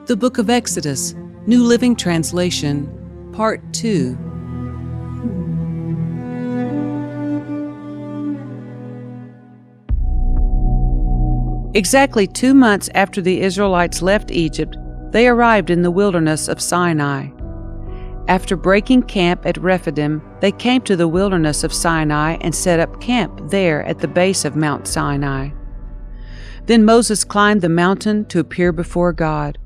The Book of Exodus, New Living Translation, Part 2. Exactly 2 months after the Israelites left Egypt, they arrived in the wilderness of Sinai. After breaking camp at Rephidim, they came to the wilderness of Sinai and set up camp there at the base of Mount Sinai. Then Moses climbed the mountain to appear before God.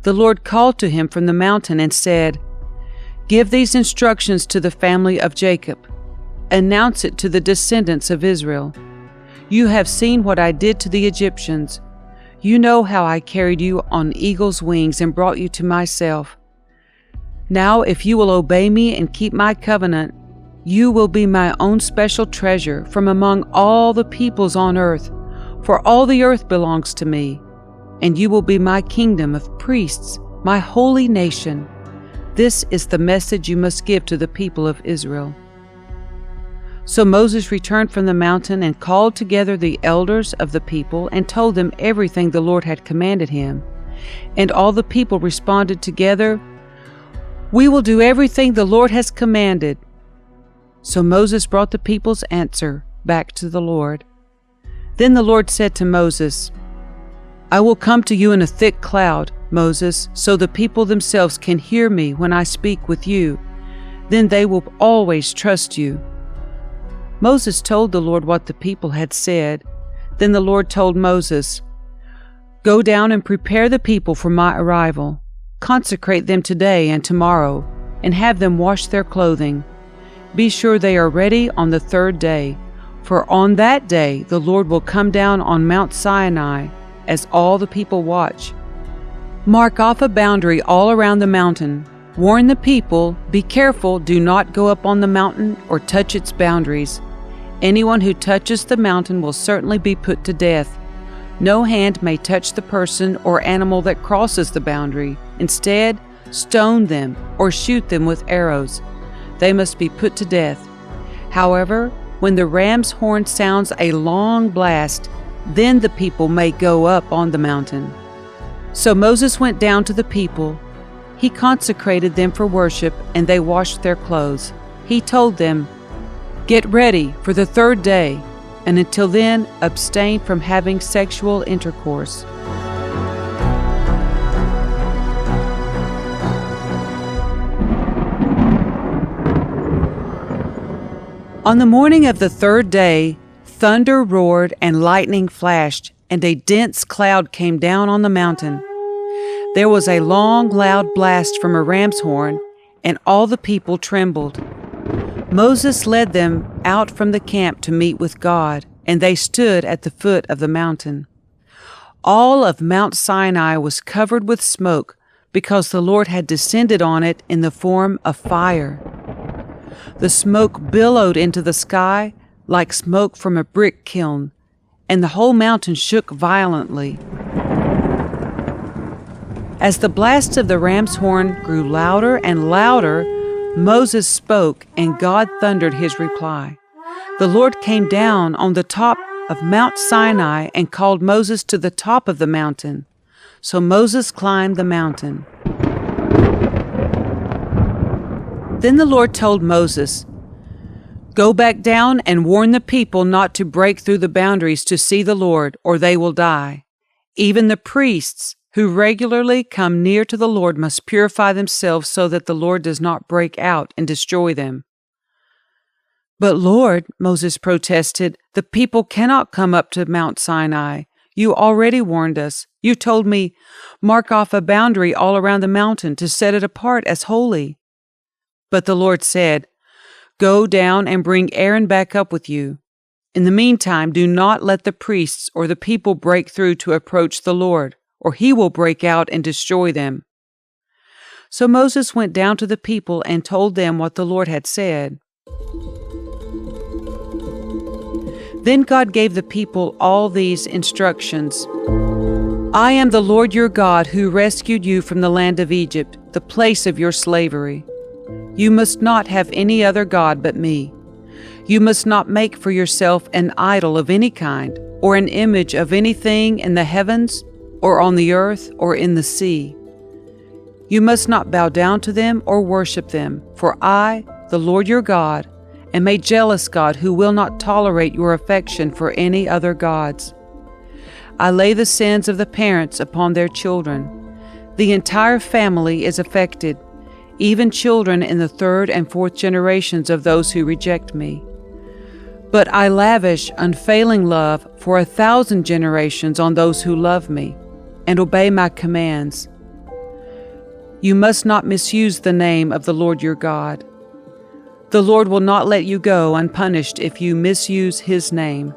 The Lord called to him from the mountain and said, "Give these instructions to the family of Jacob. Announce it to the descendants of Israel. You have seen what I did to the Egyptians. You know how I carried you on eagle's wings and brought you to myself. Now, if you will obey me and keep my covenant, you will be my own special treasure from among all the peoples on earth, for all the earth belongs to me. And you will be my kingdom of priests, my holy nation. This is the message you must give to the people of Israel." So Moses returned from the mountain and called together the elders of the people and told them everything the Lord had commanded him. And all the people responded together, "We will do everything the Lord has commanded." So Moses brought the people's answer back to the Lord. Then the Lord said to Moses, "I will come to you in a thick cloud, Moses, so the people themselves can hear me when I speak with you. Then they will always trust you." Moses told the Lord what the people had said. Then the Lord told Moses, "Go down and prepare the people for my arrival. Consecrate them today and tomorrow, and have them wash their clothing. Be sure they are ready on the 3rd day, for on that day the Lord will come down on Mount Sinai as all the people watch. Mark off a boundary all around the mountain. Warn the people, be careful, do not go up on the mountain or touch its boundaries. Anyone who touches the mountain will certainly be put to death. No hand may touch the person or animal that crosses the boundary. Instead, stone them or shoot them with arrows. They must be put to death. However, when the ram's horn sounds a long blast, then the people may go up on the mountain." So Moses went down to the people. He consecrated them for worship, and they washed their clothes. He told them, "Get ready for the 3rd day, and until then abstain from having sexual intercourse." On the morning of the 3rd day, thunder roared and lightning flashed, and a dense cloud came down on the mountain. There was a long, loud blast from a ram's horn, and all the people trembled. Moses led them out from the camp to meet with God, and they stood at the foot of the mountain. All of Mount Sinai was covered with smoke because the Lord had descended on it in the form of fire. The smoke billowed into the sky like smoke from a brick kiln, and the whole mountain shook violently. As the blast of the ram's horn grew louder and louder, Moses spoke, and God thundered his reply. The Lord came down on the top of Mount Sinai and called Moses to the top of the mountain. So Moses climbed the mountain. Then the Lord told Moses, "Go back down and warn the people not to break through the boundaries to see the Lord, or they will die. Even the priests who regularly come near to the Lord must purify themselves so that the Lord does not break out and destroy them." "But Lord," Moses protested, "the people cannot come up to Mount Sinai. You already warned us. You told me, 'Mark off a boundary all around the mountain to set it apart as holy.'" But the Lord said, "Go down and bring Aaron back up with you. In the meantime, do not let the priests or the people break through to approach the Lord, or he will break out and destroy them." So Moses went down to the people and told them what the Lord had said. Then God gave the people all these instructions. "I am the Lord your God who rescued you from the land of Egypt, the place of your slavery. You must not have any other God but me. You must not make for yourself an idol of any kind, or an image of anything in the heavens, or on the earth, or in the sea, You must not bow down to them or worship them, for I, the Lord your God, am a jealous God who will not tolerate your affection for any other gods. I lay the sins of the parents upon their children. The entire family is affected, even children in the third and fourth generations of those who reject me. But I lavish unfailing love for 1,000 generations on those who love me and obey my commands. You must not misuse the name of the Lord your God. The Lord will not let you go unpunished if you misuse His name.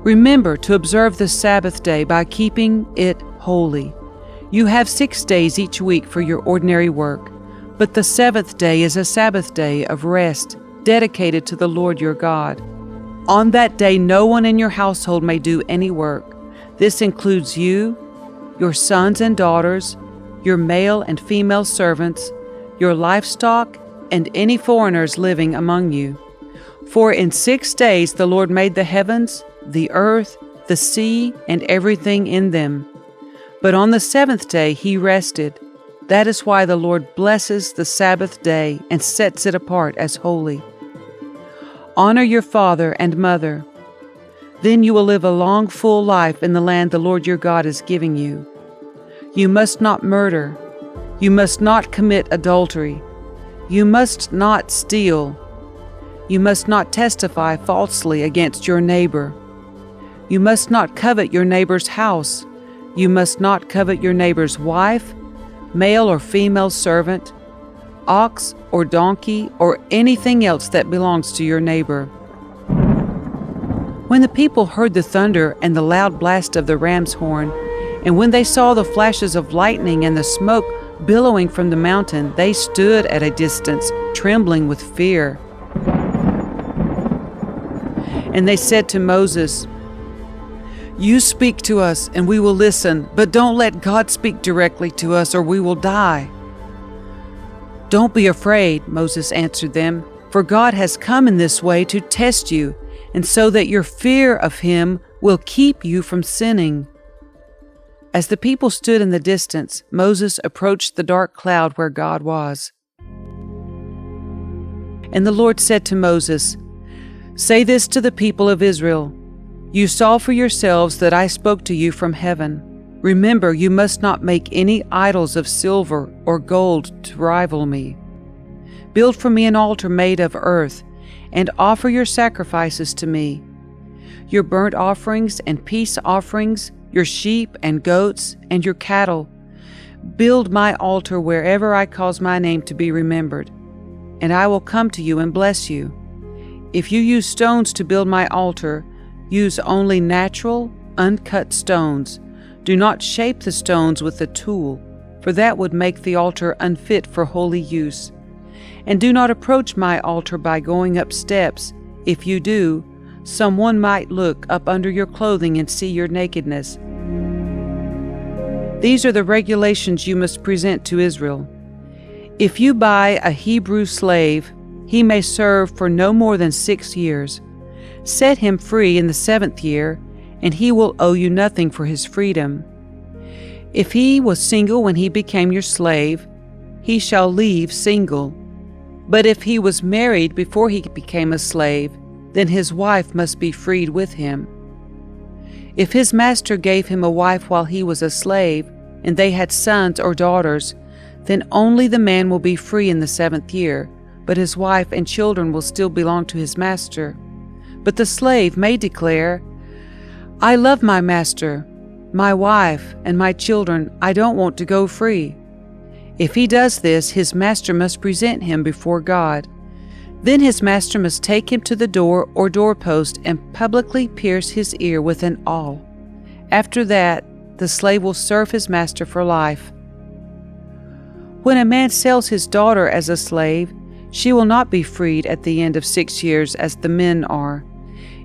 Remember to observe the Sabbath day by keeping it holy. You have 6 days each week for your ordinary work, but the seventh day is a Sabbath day of rest, dedicated to the Lord your God. On that day no one in your household may do any work. This includes you, your sons and daughters, your male and female servants, your livestock, and any foreigners living among you. For in 6 days the Lord made the heavens, the earth, the sea, and everything in them. But on the seventh day He rested. That is why the Lord blesses the Sabbath day and sets it apart as holy. Honor your father and mother. Then you will live a long, full life in the land the Lord your God is giving you. You must not murder. You must not commit adultery. You must not steal. You must not testify falsely against your neighbor. You must not covet your neighbor's house. You must not covet your neighbor's wife, male or female servant, ox or donkey, or anything else that belongs to your neighbor. When the people heard the thunder and the loud blast of the ram's horn, and when they saw the flashes of lightning and the smoke billowing from the mountain, they stood at a distance, trembling with fear. And they said to Moses, "You speak to us, and we will listen, but don't let God speak directly to us, or we will die." "Don't be afraid," Moses answered them, "for God has come in this way to test you, and so that your fear of Him will keep you from sinning." As the people stood in the distance, Moses approached the dark cloud where God was. And the Lord said to Moses, "Say this to the people of Israel: You saw for yourselves that I spoke to you from heaven. Remember, you must not make any idols of silver or gold to rival me. Build for me an altar made of earth, and offer your sacrifices to me, your burnt offerings and peace offerings, your sheep and goats, and your cattle. Build my altar wherever I cause my name to be remembered, and I will come to you and bless you. If you use stones to build my altar, use only natural, uncut stones. Do not shape the stones with a tool, for that would make the altar unfit for holy use. And do not approach my altar by going up steps. If you do, someone might look up under your clothing and see your nakedness. These are the regulations you must present to Israel. If you buy a Hebrew slave, he may serve for no more than 6 years. Set him free in the 7th year, and he will owe you nothing for his freedom. If he was single when he became your slave, he shall leave single. But if he was married before he became a slave, then his wife must be freed with him. If his master gave him a wife while he was a slave, and they had sons or daughters, then only the man will be free in the 7th year, but his wife and children will still belong to his master. But the slave may declare, "I love my master, my wife, and my children. I don't want to go free." If he does this, his master must present him before God. Then his master must take him to the door or doorpost and publicly pierce his ear with an awl. After that, the slave will serve his master for life. When a man sells his daughter as a slave, she will not be freed at the end of 6 years as the men are.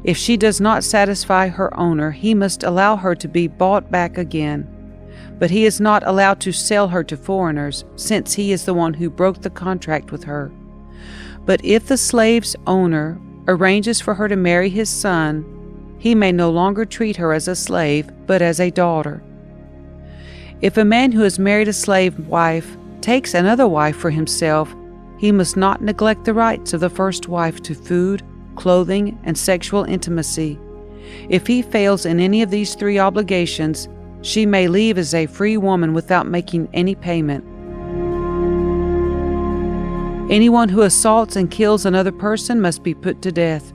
If she does not satisfy her owner, he must allow her to be bought back again. But he is not allowed to sell her to foreigners, since he is the one who broke the contract with her. But if the slave's owner arranges for her to marry his son, he may no longer treat her as a slave, but as a daughter. If a man who has married a slave wife takes another wife for himself, he must not neglect the rights of the first wife to food, clothing, and sexual intimacy. If he fails in any of these three obligations, she may leave as a free woman without making any payment. Anyone who assaults and kills another person must be put to death.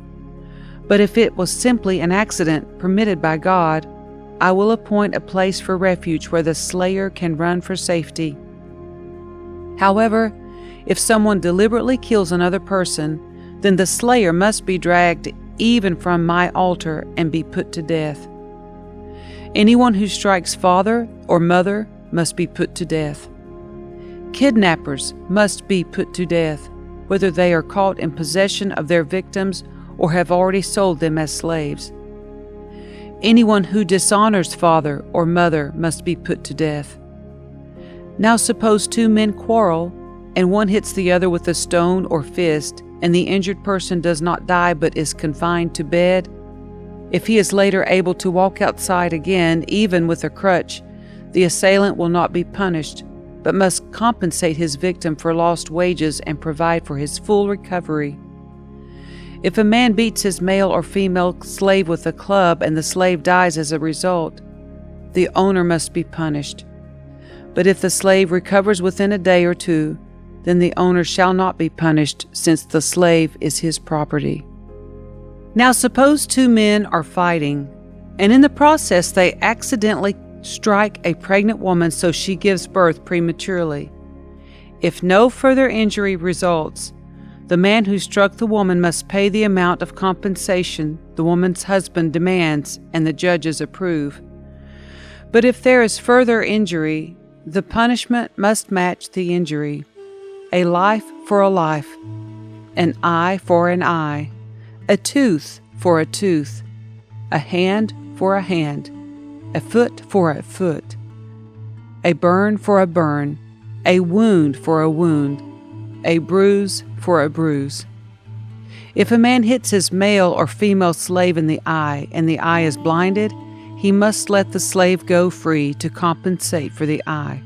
But if it was simply an accident permitted by God, I will appoint a place for refuge where the slayer can run for safety. However, if someone deliberately kills another person, then the slayer must be dragged even from my altar and be put to death. Anyone who strikes father or mother must be put to death. Kidnappers must be put to death, whether they are caught in possession of their victims or have already sold them as slaves. Anyone who dishonors father or mother must be put to death. Now suppose two men quarrel, and one hits the other with a stone or fist, and the injured person does not die but is confined to bed. If he is later able to walk outside again, even with a crutch, the assailant will not be punished, but must compensate his victim for lost wages and provide for his full recovery. If a man beats his male or female slave with a club and the slave dies as a result, the owner must be punished. But if the slave recovers within a day or two, then the owner shall not be punished, since the slave is his property. Now suppose two men are fighting, and in the process they accidentally strike a pregnant woman so she gives birth prematurely. If no further injury results, the man who struck the woman must pay the amount of compensation the woman's husband demands and the judges approve. But if there is further injury, the punishment must match the injury. A life for a life, an eye for an eye, a tooth for a tooth, a hand for a hand, a foot for a foot, a burn for a burn, a wound for a wound, a bruise for a bruise. If a man hits his male or female slave in the eye and the eye is blinded, he must let the slave go free to compensate for the eye.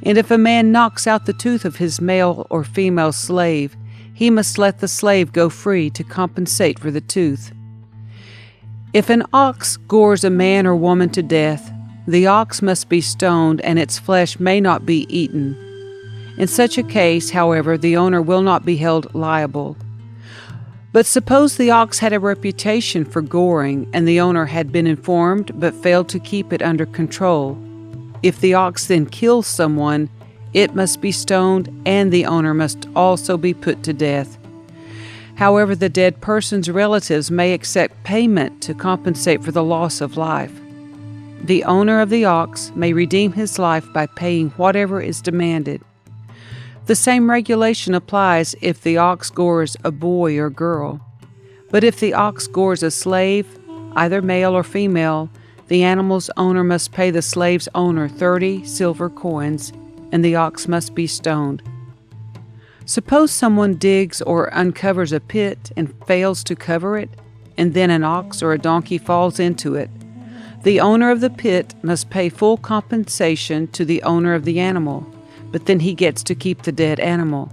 And if a man knocks out the tooth of his male or female slave, he must let the slave go free to compensate for the tooth. If an ox gores a man or woman to death, the ox must be stoned and its flesh may not be eaten. In such a case, however, the owner will not be held liable. But suppose the ox had a reputation for goring and the owner had been informed but failed to keep it under control. If the ox then kills someone, it must be stoned and the owner must also be put to death. However, the dead person's relatives may accept payment to compensate for the loss of life. The owner of the ox may redeem his life by paying whatever is demanded. The same regulation applies if the ox gores a boy or girl. But if the ox gores a slave, either male or female, the animal's owner must pay the slave's owner 30 silver coins, and the ox must be stoned. Suppose someone digs or uncovers a pit and fails to cover it, and then an ox or a donkey falls into it. The owner of the pit must pay full compensation to the owner of the animal, but then he gets to keep the dead animal.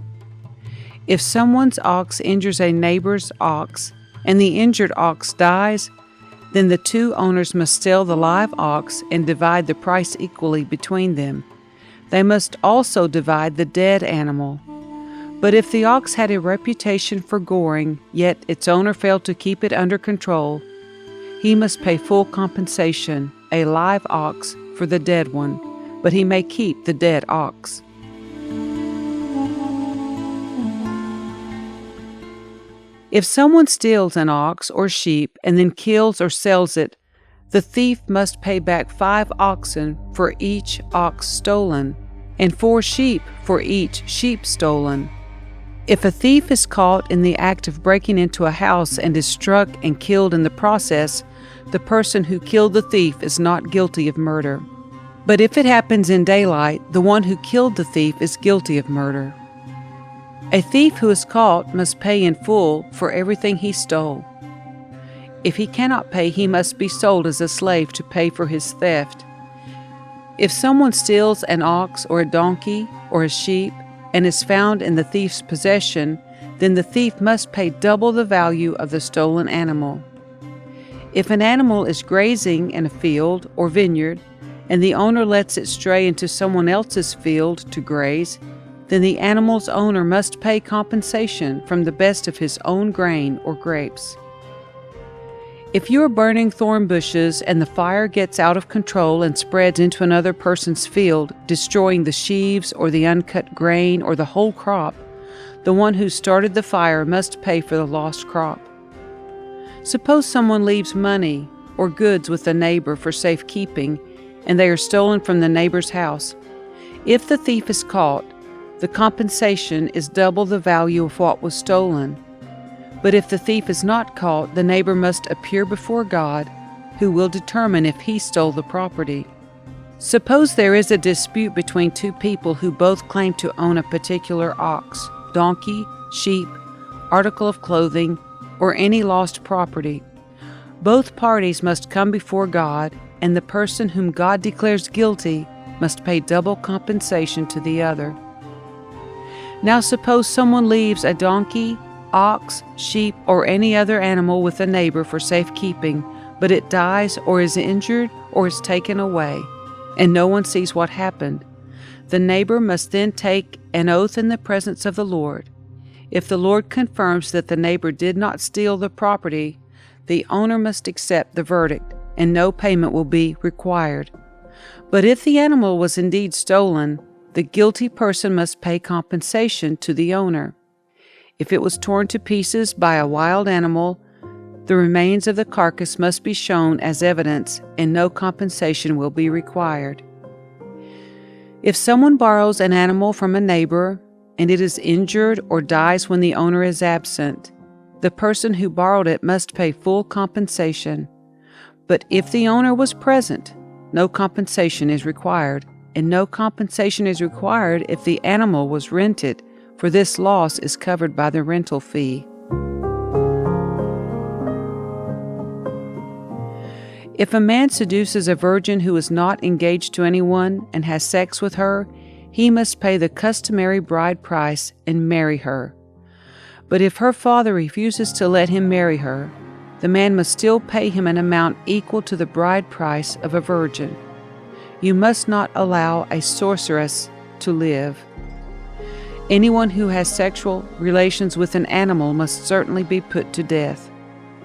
If someone's ox injures a neighbor's ox, and the injured ox dies, then the two owners must sell the live ox and divide the price equally between them. They must also divide the dead animal. But if the ox had a reputation for goring, yet its owner failed to keep it under control, he must pay full compensation, a live ox, for the dead one, but he may keep the dead ox. If someone steals an ox or sheep and then kills or sells it, the thief must pay back 5 oxen for each ox stolen, and 4 sheep for each sheep stolen. If a thief is caught in the act of breaking into a house and is struck and killed in the process, the person who killed the thief is not guilty of murder. But if it happens in daylight, the one who killed the thief is guilty of murder. A thief who is caught must pay in full for everything he stole. If he cannot pay, he must be sold as a slave to pay for his theft. If someone steals an ox or a donkey, or a sheep and is found in the thief's possession, then the thief must pay double the value of the stolen animal. If an animal is grazing in a field or vineyard, and the owner lets it stray into someone else's field to graze, then the animal's owner must pay compensation from the best of his own grain or grapes. If you are burning thorn bushes and the fire gets out of control and spreads into another person's field, destroying the sheaves or the uncut grain or the whole crop, the one who started the fire must pay for the lost crop. Suppose someone leaves money or goods with a neighbor for safekeeping, and they are stolen from the neighbor's house. If the thief is caught, the compensation is double the value of what was stolen. But if the thief is not caught, the neighbor must appear before God, who will determine if he stole the property. Suppose there is a dispute between two people who both claim to own a particular ox, donkey, sheep, article of clothing, or any lost property. Both parties must come before God, and the person whom God declares guilty must pay double compensation to the other. Now suppose someone leaves a donkey, ox, sheep, or any other animal with a neighbor for safekeeping, but it dies or is injured or is taken away, and no one sees what happened. The neighbor must then take an oath in the presence of the Lord. If the Lord confirms that the neighbor did not steal the property, the owner must accept the verdict, and no payment will be required. But if the animal was indeed stolen, the guilty person must pay compensation to the owner. If it was torn to pieces by a wild animal, the remains of the carcass must be shown as evidence, and no compensation will be required. If someone borrows an animal from a neighbor, and it is injured or dies when the owner is absent, the person who borrowed it must pay full compensation. But if the owner was present, no compensation is required, and no compensation is required if the animal was rented, for this loss is covered by the rental fee. If a man seduces a virgin who is not engaged to anyone and has sex with her, he must pay the customary bride price and marry her. But if her father refuses to let him marry her, the man must still pay him an amount equal to the bride price of a virgin. You must not allow a sorceress to live. Anyone who has sexual relations with an animal must certainly be put to death.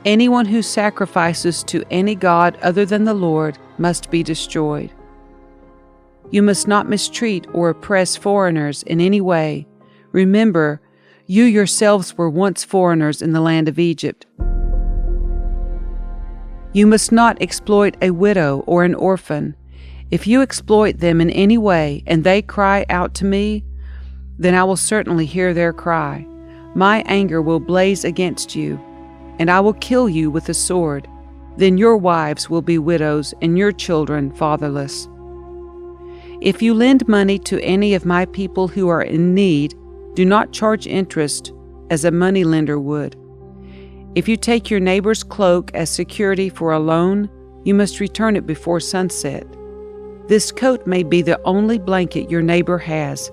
Anyone who sacrifices to any god other than the Lord must be destroyed. You must not mistreat or oppress foreigners in any way. Remember, you yourselves were once foreigners in the land of Egypt. You must not exploit a widow or an orphan. If you exploit them in any way and they cry out to me, then I will certainly hear their cry. My anger will blaze against you, and I will kill you with the sword. Then your wives will be widows and your children fatherless. If you lend money to any of my people who are in need, do not charge interest as a moneylender would. If you take your neighbor's cloak as security for a loan, you must return it before sunset. This coat may be the only blanket your neighbor has.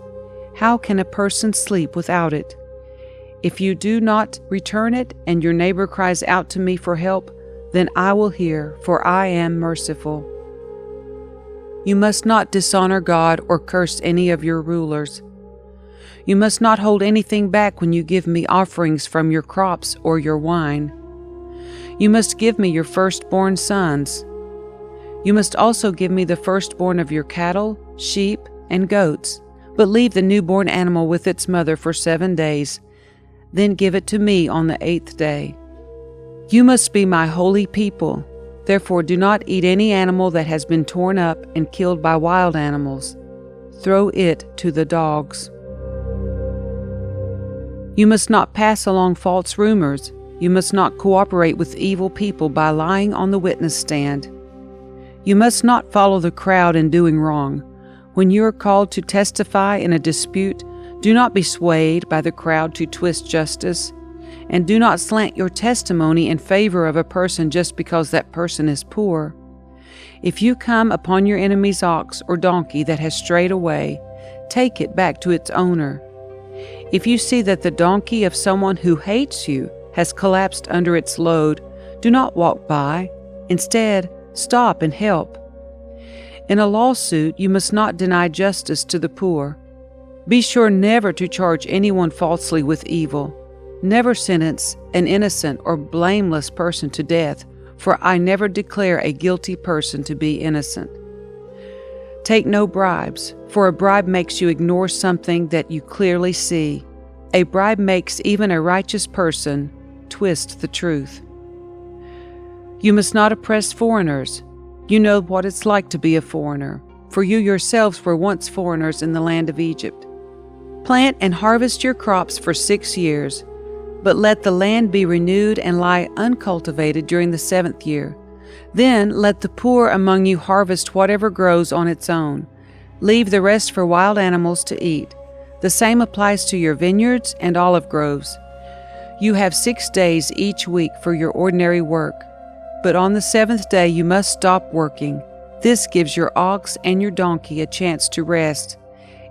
How can a person sleep without it? If you do not return it and your neighbor cries out to me for help, then I will hear, for I am merciful. You must not dishonor God or curse any of your rulers. You must not hold anything back when you give me offerings from your crops or your wine. You must give me your firstborn sons. You must also give me the firstborn of your cattle, sheep, and goats, but leave the newborn animal with its mother for 7 days. Then give it to me on the 8th day. You must be my holy people. Therefore do not eat any animal that has been torn up and killed by wild animals. Throw it to the dogs. You must not pass along false rumors. You must not cooperate with evil people by lying on the witness stand. You must not follow the crowd in doing wrong. When you are called to testify in a dispute, do not be swayed by the crowd to twist justice, and do not slant your testimony in favor of a person just because that person is poor. If you come upon your enemy's ox or donkey that has strayed away, take it back to its owner. If you see that the donkey of someone who hates you has collapsed under its load, do not walk by. Instead, stop and help. In a lawsuit, you must not deny justice to the poor. Be sure never to charge anyone falsely with evil. Never sentence an innocent or blameless person to death, for I never declare a guilty person to be innocent. Take no bribes, for a bribe makes you ignore something that you clearly see. A bribe makes even a righteous person twist the truth. You must not oppress foreigners. You know what it's like to be a foreigner, for you yourselves were once foreigners in the land of Egypt. Plant and harvest your crops for 6 years, but let the land be renewed and lie uncultivated during the 7th year. Then let the poor among you harvest whatever grows on its own. Leave the rest for wild animals to eat. The same applies to your vineyards and olive groves. You have 6 days each week for your ordinary work, but on the 7th day you must stop working. This gives your ox and your donkey a chance to rest.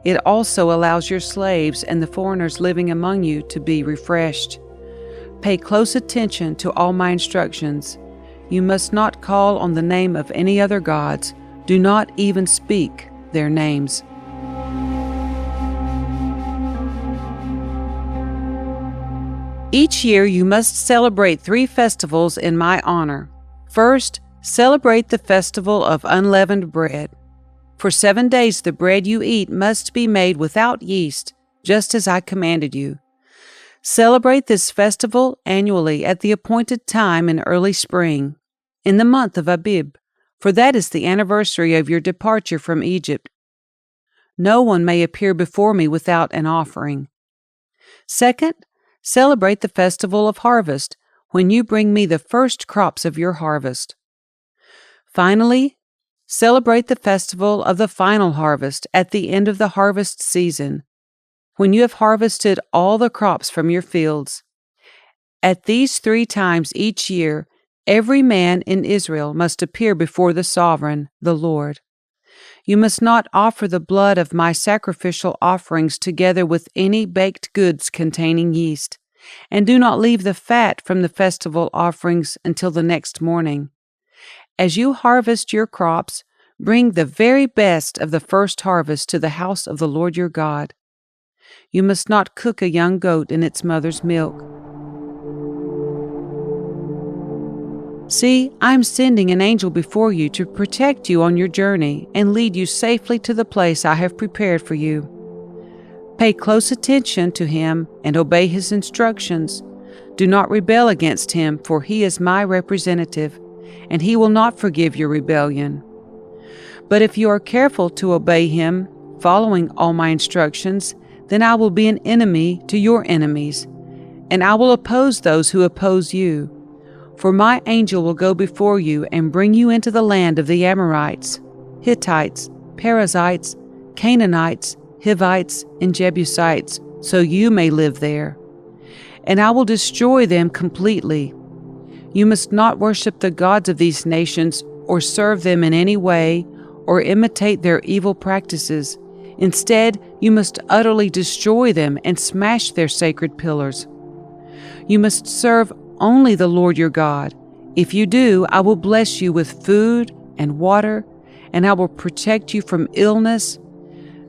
It also allows your slaves and the foreigners living among you to be refreshed. Pay close attention to all my instructions. You must not call on the name of any other gods. Do not even speak their names. Each year you must celebrate 3 festivals in my honor. First, celebrate the festival of unleavened bread. For 7 days the bread you eat must be made without yeast, just as I commanded you. Celebrate this festival annually at the appointed time in early spring, in the month of Abib, for that is the anniversary of your departure from Egypt. No one may appear before me without an offering. Second, celebrate the festival of harvest, when you bring me the first crops of your harvest. Finally, celebrate the festival of the final harvest at the end of the harvest season, when you have harvested all the crops from your fields. At these 3 times each year, every man in Israel must appear before the sovereign, the Lord. You must not offer the blood of my sacrificial offerings together with any baked goods containing yeast, and do not leave the fat from the festival offerings until the next morning. As you harvest your crops, bring the very best of the first harvest to the house of the Lord your God. You must not cook a young goat in its mother's milk. See, I am sending an angel before you to protect you on your journey and lead you safely to the place I have prepared for you. Pay close attention to him and obey his instructions. Do not rebel against him, for he is my representative, and he will not forgive your rebellion. But if you are careful to obey him, following all my instructions, then I will be an enemy to your enemies, and I will oppose those who oppose you. For my angel will go before you and bring you into the land of the Amorites, Hittites, Perizzites, Canaanites, Hivites, and Jebusites, so you may live there. And I will destroy them completely. You must not worship the gods of these nations or serve them in any way or imitate their evil practices. Instead, you must utterly destroy them and smash their sacred pillars. You must serve only the Lord your God. If you do, I will bless you with food and water, and I will protect you from illness.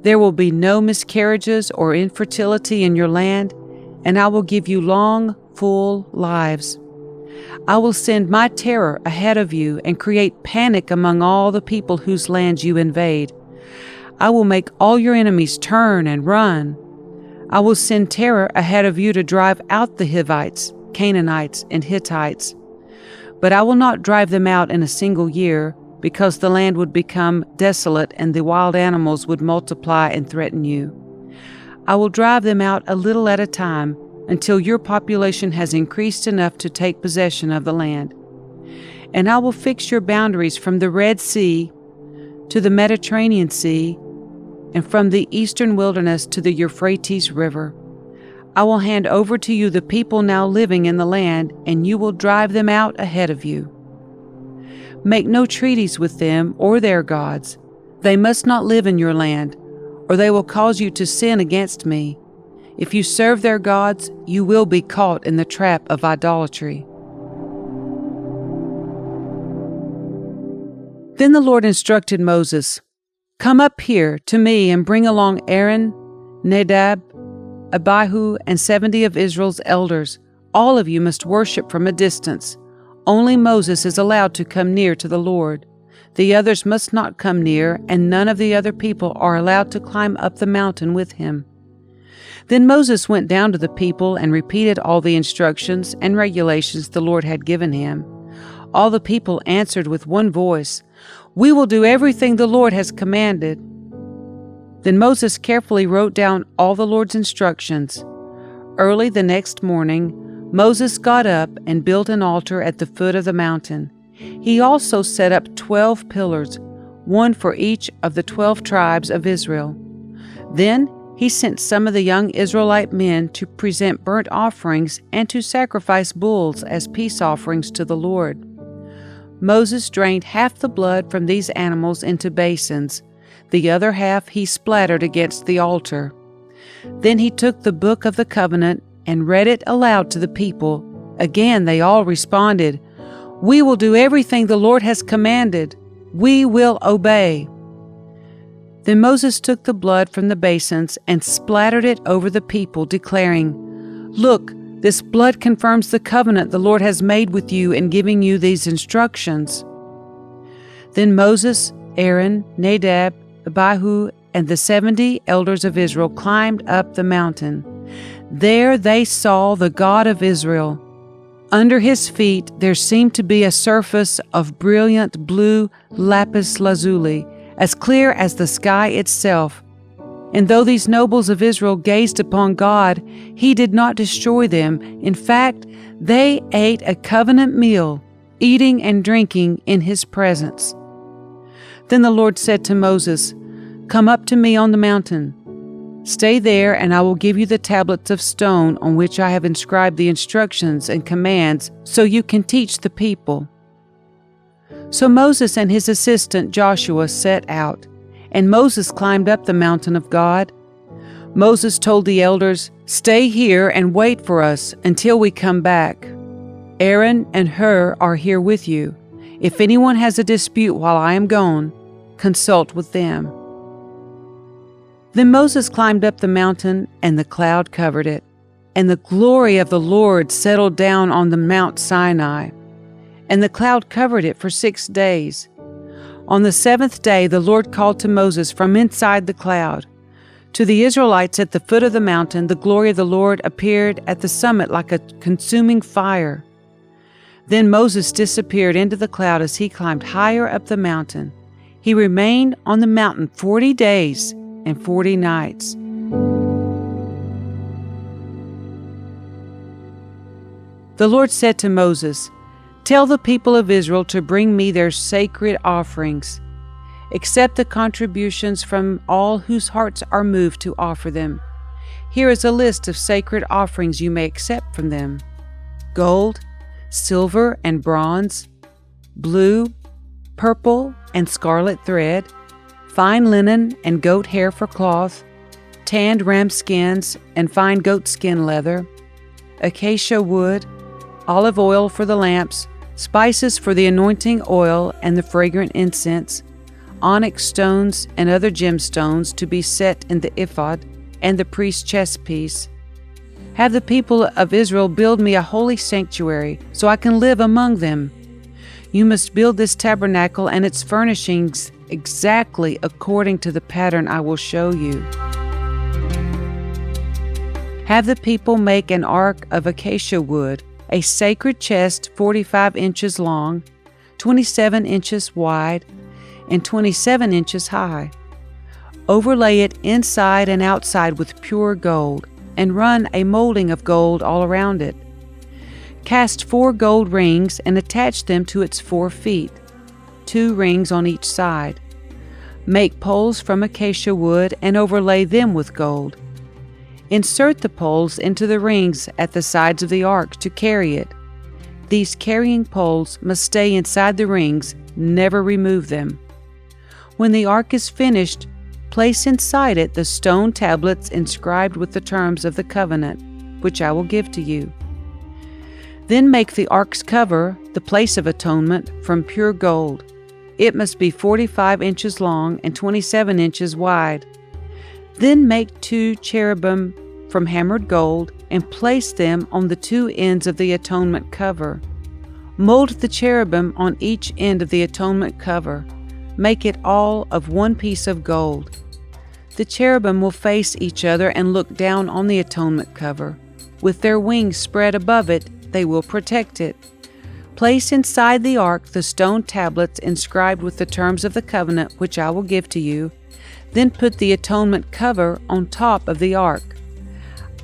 There will be no miscarriages or infertility in your land, and I will give you long, full lives. I will send my terror ahead of you and create panic among all the people whose lands you invade. I will make all your enemies turn and run. I will send terror ahead of you to drive out the Hivites, Canaanites, and Hittites. But I will not drive them out in a single year, because the land would become desolate and the wild animals would multiply and threaten you. I will drive them out a little at a time until your population has increased enough to take possession of the land. And I will fix your boundaries from the Red Sea to the Mediterranean Sea, and from the eastern wilderness to the Euphrates River. I will hand over to you the people now living in the land, and you will drive them out ahead of you. Make no treaties with them or their gods. They must not live in your land, or they will cause you to sin against me. If you serve their gods, you will be caught in the trap of idolatry." Then the Lord instructed Moses, "Come up here to me and bring along Aaron, Nadab, Abihu, and 70 of Israel's elders. All of you must worship from a distance. Only Moses is allowed to come near to the Lord. The others must not come near, and none of the other people are allowed to climb up the mountain with him." Then Moses went down to the people and repeated all the instructions and regulations the Lord had given him. All the people answered with one voice, "We will do everything the Lord has commanded." Then Moses carefully wrote down all the Lord's instructions. Early the next morning, Moses got up and built an altar at the foot of the mountain. He also set up 12 pillars, one for each of the 12 tribes of Israel. Then he sent some of the young Israelite men to present burnt offerings and to sacrifice bulls as peace offerings to the Lord. Moses drained half the blood from these animals into basins. The other half he splattered against the altar. Then he took the book of the covenant and read it aloud to the people. Again they all responded, "We will do everything the Lord has commanded. We will obey." Then Moses took the blood from the basins and splattered it over the people, declaring, "Look, this blood confirms the covenant the Lord has made with you in giving you these instructions." Then Moses, Aaron, Nadab, Abihu, and the 70 elders of Israel climbed up the mountain. There they saw the God of Israel. Under his feet there seemed to be a surface of brilliant blue lapis lazuli, as clear as the sky itself. And though these nobles of Israel gazed upon God, he did not destroy them. In fact, they ate a covenant meal, eating and drinking in his presence. Then the Lord said to Moses, "Come up to me on the mountain. Stay there, and I will give you the tablets of stone on which I have inscribed the instructions and commands, so you can teach the people." So Moses and his assistant Joshua set out, and Moses climbed up the mountain of God. Moses told the elders, "Stay here and wait for us until we come back. Aaron and Hur are here with you. If anyone has a dispute while I am gone, consult with them." Then Moses climbed up the mountain, and the cloud covered it, and the glory of the Lord settled down on the Mount Sinai, and the cloud covered it for 6 days. On the 7th day the Lord called to Moses from inside the cloud. To the Israelites at the foot of the mountain, the glory of the Lord appeared at the summit like a consuming fire. Then Moses disappeared into the cloud as he climbed higher up the mountain. He remained on the mountain 40 days and 40 nights. The Lord said to Moses, "Tell the people of Israel to bring me their sacred offerings. Accept the contributions from all whose hearts are moved to offer them. Here is a list of sacred offerings you may accept from them: gold, silver and bronze, blue, purple and scarlet thread, fine linen and goat hair for cloth, tanned ram skins and fine goat skin leather, acacia wood, olive oil for the lamps, spices for the anointing oil and the fragrant incense, onyx stones and other gemstones to be set in the Ephod and the priest's chestpiece. Have the people of Israel build me a holy sanctuary so I can live among them. You must build this tabernacle and its furnishings exactly according to the pattern I will show you. Have the people make an ark of acacia wood, a sacred chest 45 inches long, 27 inches wide, and 27 inches high. Overlay it inside and outside with pure gold, and run a molding of gold all around it. Cast 4 gold rings and attach them to its 4 feet, 2 rings on each side. Make poles from acacia wood and overlay them with gold. Insert the poles into the rings at the sides of the ark to carry it. These carrying poles must stay inside the rings, never remove them. When the ark is finished, Place inside it the stone tablets inscribed with the terms of the covenant, which I will give to you. Then make the ark's cover, the place of atonement, from pure gold. It must be 45 inches long and 27 inches wide. Then make 2 cherubim from hammered gold and place them on the 2 ends of the atonement cover. Mold the cherubim on each end of the atonement cover. Make it all of 1 piece of gold. The cherubim will face each other and look down on the atonement cover. With their wings spread above it, they will protect it. Place inside the ark the stone tablets inscribed with the terms of the covenant which I will give to you. Then put the atonement cover on top of the ark.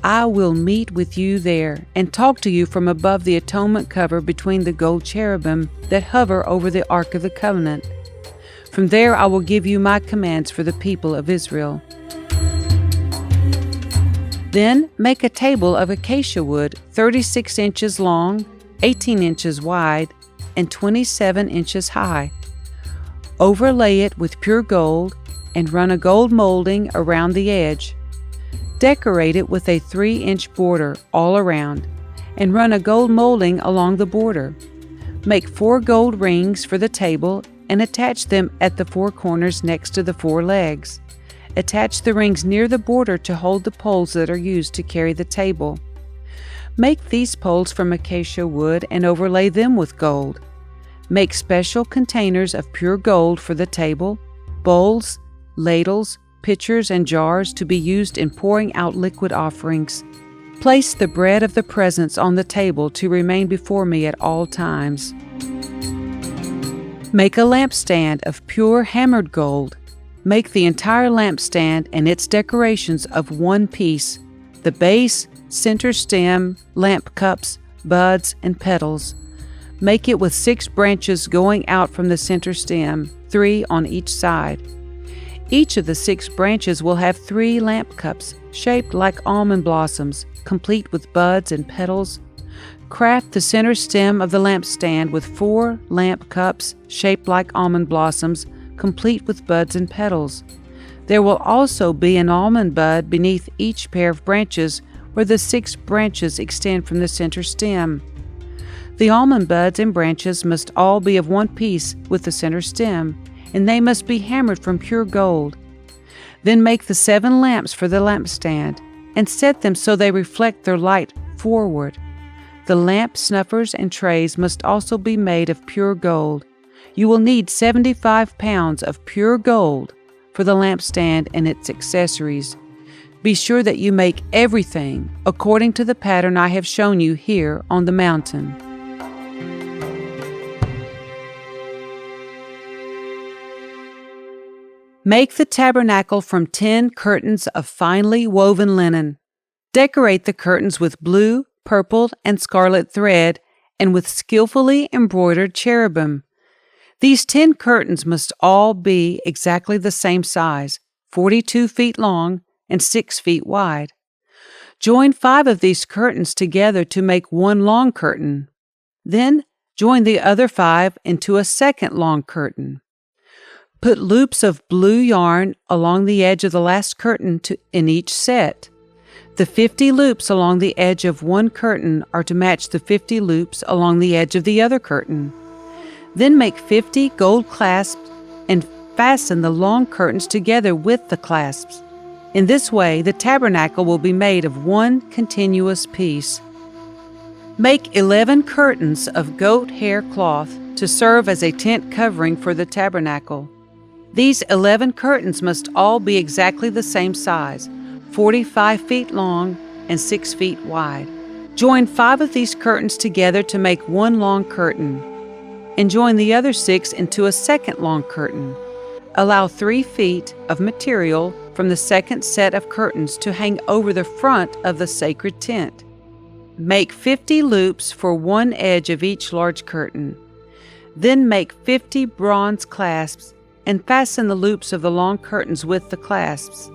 I will meet with you there and talk to you from above the atonement cover between the gold cherubim that hover over the ark of the covenant. From there I will give you my commands for the people of Israel. Then make a table of acacia wood 36 inches long, 18 inches wide, and 27 inches high. Overlay it with pure gold and run a gold molding around the edge. Decorate it with a 3-inch border all around and run a gold molding along the border. Make 4 gold rings for the table and attach them at the 4 corners next to the 4 legs. Attach the rings near the border to hold the poles that are used to carry the table. Make these poles from acacia wood and overlay them with gold. Make special containers of pure gold for the table, bowls, ladles, pitchers, and jars to be used in pouring out liquid offerings. Place the bread of the presence on the table to remain before me at all times. Make a lampstand of pure hammered gold. Make the entire lampstand and its decorations of 1 piece, the base, center stem, lamp cups, buds, and petals. Make it with 6 branches going out from the center stem, 3 on each side. Each of the 6 branches will have 3 lamp cups shaped like almond blossoms, complete with buds and petals. Craft the center stem of the lampstand with 4 lamp cups shaped like almond blossoms, complete with buds and petals. There will also be an almond bud beneath each pair of branches where the 6 branches extend from the center stem. The almond buds and branches must all be of 1 piece with the center stem, and they must be hammered from pure gold. Then make the 7 lamps for the lampstand, and set them so they reflect their light forward. The lamp snuffers and trays must also be made of pure gold. You will need 75 pounds of pure gold for the lampstand and its accessories. Be sure that you make everything according to the pattern I have shown you here on the mountain. Make the tabernacle from 10 curtains of finely woven linen. Decorate the curtains with blue, purple, and scarlet thread, and with skillfully embroidered cherubim. These 10 curtains must all be exactly the same size, 42 feet long and 6 feet wide. Join 5 of these curtains together to make 1 long curtain. Then join the other 5 into a second long curtain. Put loops of blue yarn along the edge of the last curtain in each set. The 50 loops along the edge of 1 curtain are to match the 50 loops along the edge of the other curtain. Then make 50 gold clasps and fasten the long curtains together with the clasps. In this way, the tabernacle will be made of 1 continuous piece. Make 11 curtains of goat hair cloth to serve as a tent covering for the tabernacle. These 11 curtains must all be exactly the same size, 45 feet long and 6 feet wide. Join 5 of these curtains together to make 1 long curtain, and join the other 6 into a second long curtain. Allow 3 feet of material from the second set of curtains to hang over the front of the sacred tent. Make 50 loops for 1 edge of each large curtain. Then make 50 bronze clasps and fasten the loops of the long curtains with the clasps.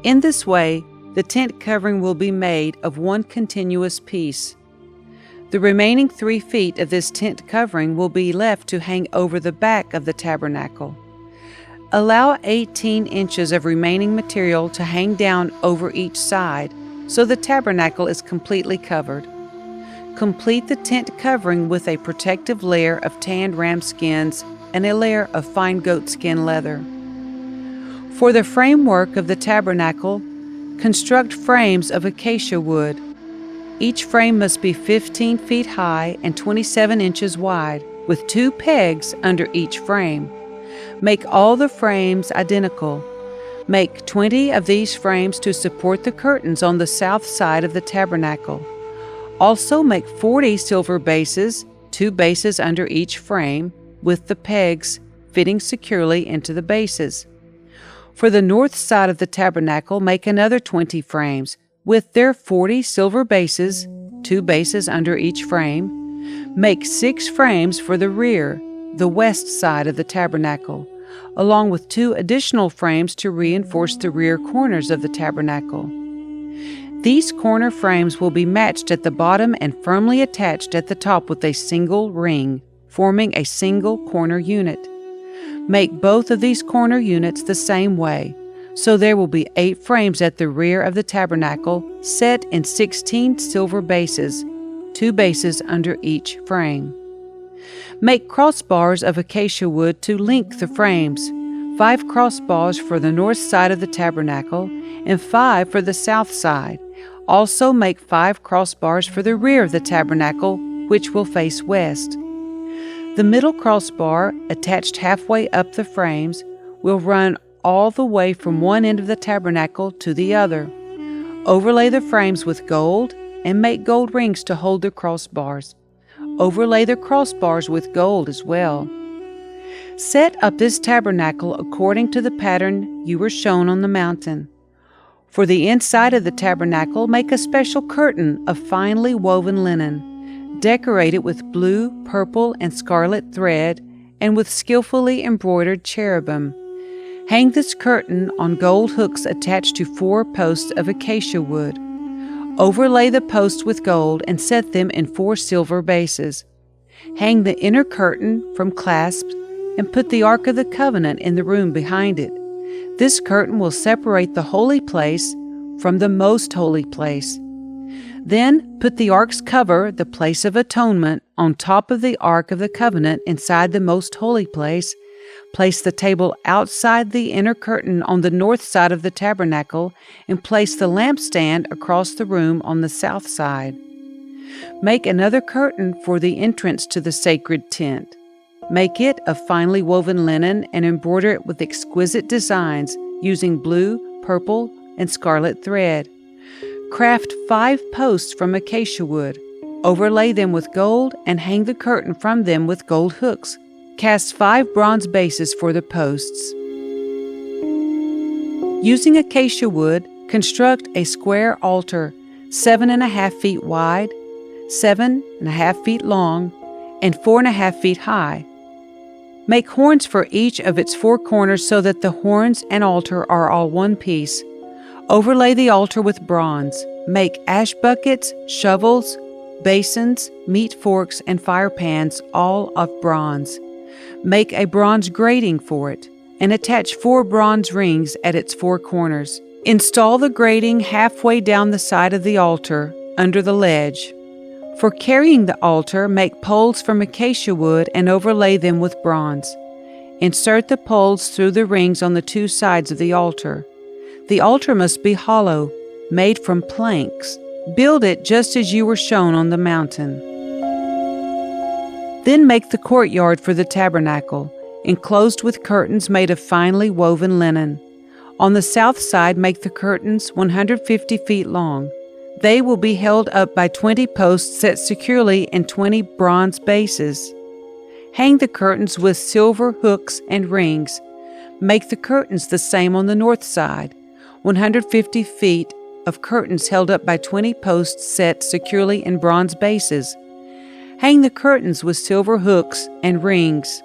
In this way, the tent covering will be made of 1 continuous piece. The remaining 3 feet of this tent covering will be left to hang over the back of the tabernacle. Allow 18 inches of remaining material to hang down over each side, so the tabernacle is completely covered. Complete the tent covering with a protective layer of tanned ram skins and a layer of fine goatskin leather. For the framework of the tabernacle, construct frames of acacia wood. Each frame must be 15 feet high and 27 inches wide, with 2 pegs under each frame. Make all the frames identical. Make 20 of these frames to support the curtains on the south side of the tabernacle. Also make 40 silver bases, 2 bases under each frame, with the pegs fitting securely into the bases. For the north side of the tabernacle, make another 20 frames, with their 40 silver bases, 2 bases under each frame. Make 6 frames for the rear, the west side of the tabernacle, along with 2 additional frames to reinforce the rear corners of the tabernacle. These corner frames will be matched at the bottom and firmly attached at the top with a single ring, forming a single corner unit. Make both of these corner units the same way, so there will be 8 frames at the rear of the tabernacle set in 16 silver bases, 2 bases under each frame. Make crossbars of acacia wood to link the frames, 5 crossbars for the north side of the tabernacle and 5 for the south side. Also make 5 crossbars for the rear of the tabernacle, which will face west. The middle crossbar, attached halfway up the frames, will run all the way from one end of the tabernacle to the other. Overlay the frames with gold and make gold rings to hold the crossbars. Overlay the crossbars with gold as well. Set up this tabernacle according to the pattern you were shown on the mountain. For the inside of the tabernacle, make a special curtain of finely woven linen. Decorate it with blue, purple, and scarlet thread, and with skillfully embroidered cherubim. Hang this curtain on gold hooks attached to 4 posts of acacia wood. Overlay the posts with gold and set them in 4 silver bases. Hang the inner curtain from clasps and put the Ark of the Covenant in the room behind it. This curtain will separate the holy place from the most holy place. Then put the Ark's cover, the place of atonement, on top of the Ark of the Covenant inside the most holy place. Place the table outside the inner curtain on the north side of the tabernacle, and place the lampstand across the room on the south side. Make another curtain for the entrance to the sacred tent. Make it of finely woven linen and embroider it with exquisite designs using blue, purple, and scarlet thread. Craft 5 posts from acacia wood. Overlay them with gold and hang the curtain from them with gold hooks. Cast 5 bronze bases for the posts. Using acacia wood, construct a square altar 7.5 feet wide, 7.5 feet long, and 4.5 feet high. Make horns for each of its 4 corners so that the horns and altar are all one piece. Overlay the altar with bronze. Make ash buckets, shovels, basins, meat forks, and fire pans, all of bronze. Make a bronze grating for it, and attach 4 bronze rings at its 4 corners. Install the grating halfway down the side of the altar, under the ledge. For carrying the altar, make poles from acacia wood and overlay them with bronze. Insert the poles through the rings on the 2 sides of the altar. The altar must be hollow, made from planks. Build it just as you were shown on the mountain. Then make the courtyard for the tabernacle, enclosed with curtains made of finely woven linen. On the south side, make the curtains 150 feet long. They will be held up by 20 posts set securely in 20 bronze bases. Hang the curtains with silver hooks and rings. Make the curtains the same on the north side, 150 feet of curtains held up by 20 posts set securely in bronze bases. Hang the curtains with silver hooks and rings.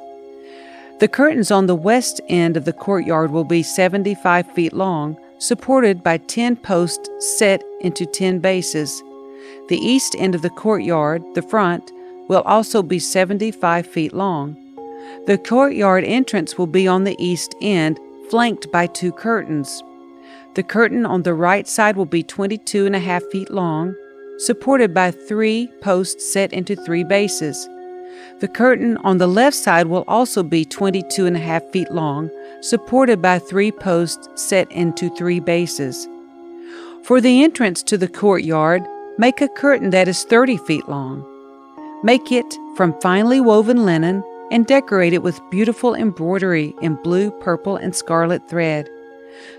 The curtains on the west end of the courtyard will be 75 feet long, supported by 10 posts set into 10 bases. The east end of the courtyard, the front, will also be 75 feet long. The courtyard entrance will be on the east end, flanked by 2 curtains. The curtain on the right side will be 22.5 feet long, supported by 3 posts set into 3 bases. The curtain on the left side will also be 22.5 feet long, supported by 3 posts set into 3 bases. For the entrance to the courtyard, make a curtain that is 30 feet long. Make it from finely woven linen and decorate it with beautiful embroidery in blue, purple, and scarlet thread.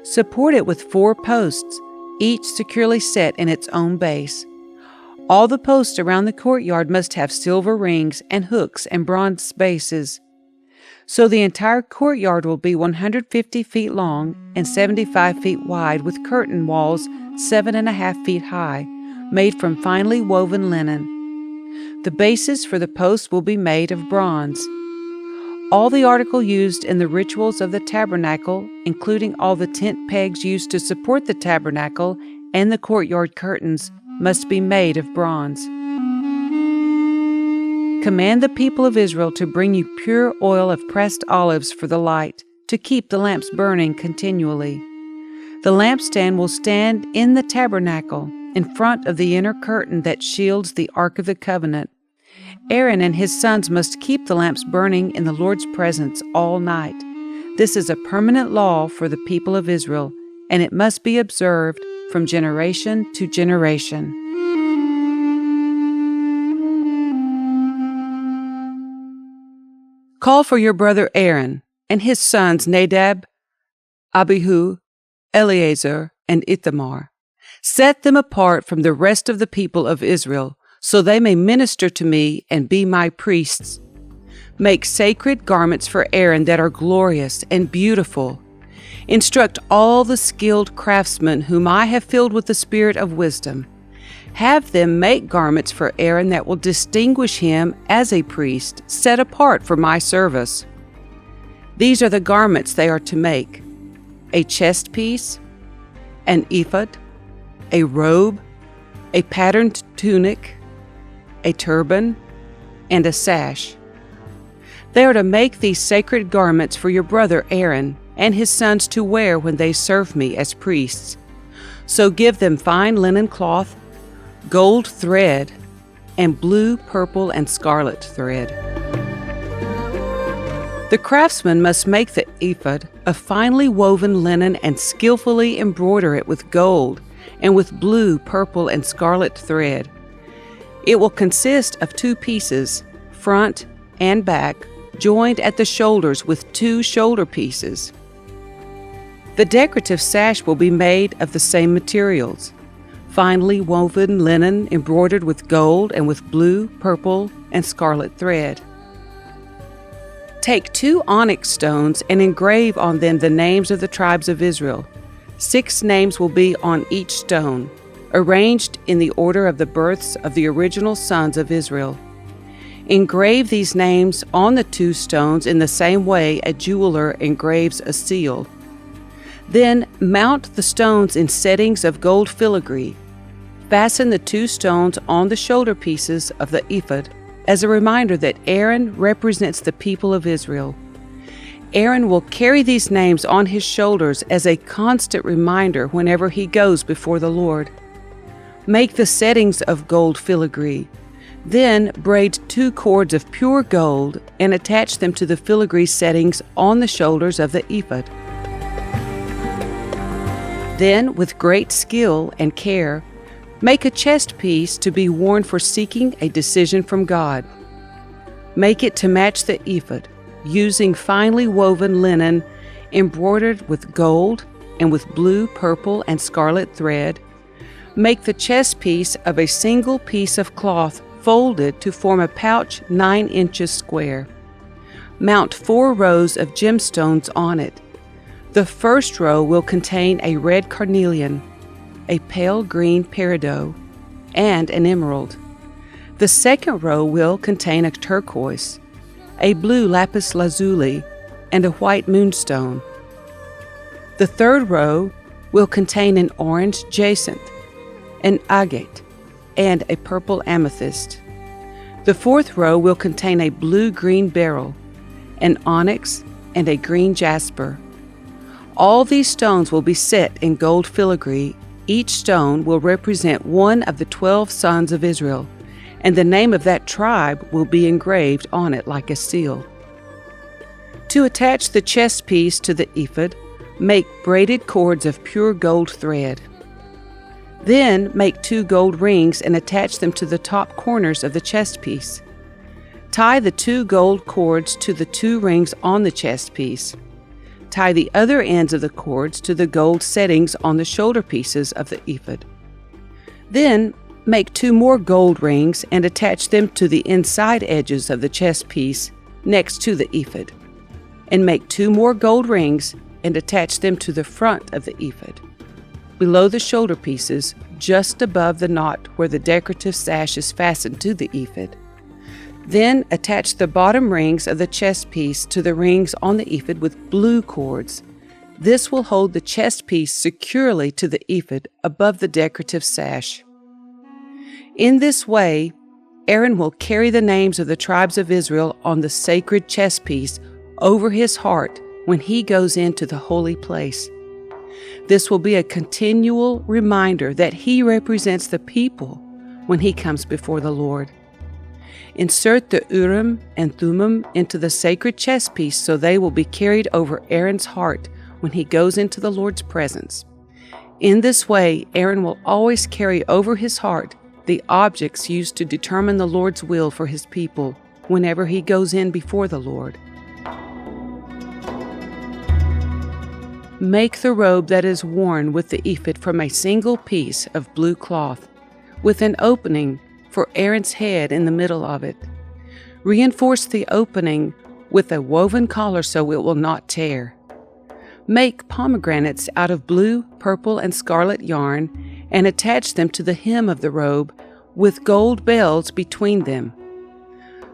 Support it with 4 posts, each securely set in its own base. All the posts around the courtyard must have silver rings and hooks and bronze bases. So the entire courtyard will be 150 feet long and 75 feet wide, with curtain walls 7.5 feet high, made from finely woven linen. The bases for the posts will be made of bronze. All the article used in the rituals of the tabernacle, including all the tent pegs used to support the tabernacle and the courtyard curtains, must be made of bronze. Command the people of Israel to bring you pure oil of pressed olives for the light, to keep the lamps burning continually. The lampstand will stand in the tabernacle, in front of the inner curtain that shields the Ark of the Covenant. Aaron and his sons must keep the lamps burning in the Lord's presence all night. This is a permanent law for the people of Israel, and it must be observed from generation to generation. Call for your brother Aaron and his sons Nadab, Abihu, Eleazar, and Ithamar. Set them apart from the rest of the people of Israel, so they may minister to me and be my priests. Make sacred garments for Aaron that are glorious and beautiful. Instruct all the skilled craftsmen whom I have filled with the spirit of wisdom. Have them make garments for Aaron that will distinguish him as a priest, set apart for my service. These are the garments they are to make: a chestpiece, an ephod, a robe, a patterned tunic, a turban, and a sash. They are to make these sacred garments for your brother Aaron and his sons to wear when they serve me as priests. So give them fine linen cloth, gold thread, and blue, purple, and scarlet thread. The craftsman must make the ephod of finely woven linen and skillfully embroider it with gold and with blue, purple, and scarlet thread. It will consist of 2 pieces, front and back, joined at the shoulders with 2 shoulder pieces. The decorative sash will be made of the same materials: finely woven linen embroidered with gold and with blue, purple, and scarlet thread. Take 2 onyx stones and engrave on them the names of the tribes of Israel. 6 names will be on each stone, arranged in the order of the births of the original sons of Israel. Engrave these names on the 2 stones in the same way a jeweler engraves a seal. Then mount the stones in settings of gold filigree. Fasten the 2 stones on the shoulder pieces of the ephod as a reminder that Aaron represents the people of Israel. Aaron will carry these names on his shoulders as a constant reminder whenever he goes before the Lord. Make the settings of gold filigree. Then braid 2 cords of pure gold and attach them to the filigree settings on the shoulders of the ephod. Then, with great skill and care, make a chest piece to be worn for seeking a decision from God. Make it to match the ephod, using finely woven linen embroidered with gold and with blue, purple, and scarlet thread. Make the chest piece of a single piece of cloth folded to form a pouch 9 inches square. Mount 4 rows of gemstones on it. The first row will contain a red carnelian, a pale green peridot, and an emerald. The second row will contain a turquoise, a blue lapis lazuli, and a white moonstone. The third row will contain an orange jacinth, an agate, and a purple amethyst. The fourth row will contain a blue-green beryl, an onyx, and a green jasper. All these stones will be set in gold filigree. Each stone will represent one of the 12 sons of Israel, and the name of that tribe will be engraved on it like a seal. To attach the chest piece to the ephod, make braided cords of pure gold thread. Then make 2 gold rings and attach them to the top corners of the chest piece. Tie the 2 gold cords to the 2 rings on the chest piece. Tie the other ends of the cords to the gold settings on the shoulder pieces of the ephod. Then make 2 more gold rings and attach them to the inside edges of the chest piece next to the ephod. And make 2 more gold rings and attach them to the front of the ephod, below the shoulder pieces, just above the knot where the decorative sash is fastened to the ephod. Then attach the bottom rings of the chest piece to the rings on the ephod with blue cords. This will hold the chest piece securely to the ephod above the decorative sash. In this way, Aaron will carry the names of the tribes of Israel on the sacred chest piece over his heart when he goes into the holy place. This will be a continual reminder that he represents the people when he comes before the Lord. Insert the Urim and Thummim into the sacred chest piece so they will be carried over Aaron's heart when he goes into the Lord's presence. In this way, Aaron will always carry over his heart the objects used to determine the Lord's will for his people whenever he goes in before the Lord. Make the robe that is worn with the ephod from a single piece of blue cloth, with an opening for Aaron's head in the middle of it. Reinforce the opening with a woven collar so it will not tear. Make pomegranates out of blue, purple, and scarlet yarn and attach them to the hem of the robe with gold bells between them.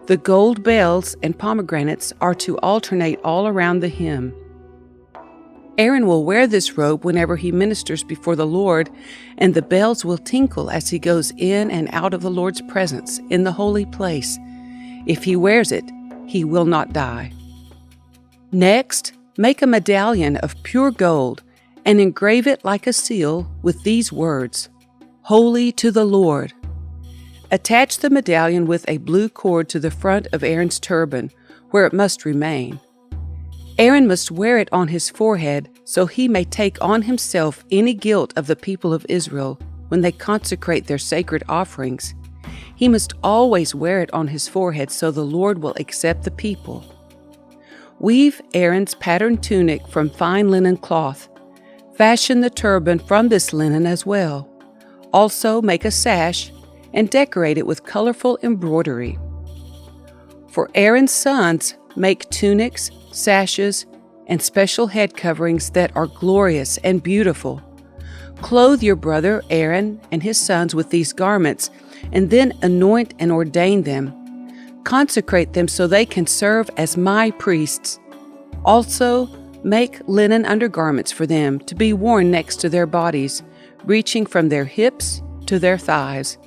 The gold bells and pomegranates are to alternate all around the hem. Aaron will wear this robe whenever he ministers before the Lord, and the bells will tinkle as he goes in and out of the Lord's presence in the holy place. If he wears it, he will not die. Next, make a medallion of pure gold and engrave it like a seal with these words, "Holy to the Lord." Attach the medallion with a blue cord to the front of Aaron's turban, where it must remain. Aaron must wear it on his forehead so he may take on himself any guilt of the people of Israel when they consecrate their sacred offerings. He must always wear it on his forehead so the Lord will accept the people. Weave Aaron's patterned tunic from fine linen cloth. Fashion the turban from this linen as well. Also make a sash and decorate it with colorful embroidery. For Aaron's sons, make tunics, sashes, and special head coverings that are glorious and beautiful. Clothe your brother Aaron and his sons with these garments, and then anoint and ordain them. Consecrate them so they can serve as my priests. Also, make linen undergarments for them to be worn next to their bodies, reaching from their hips to their thighs.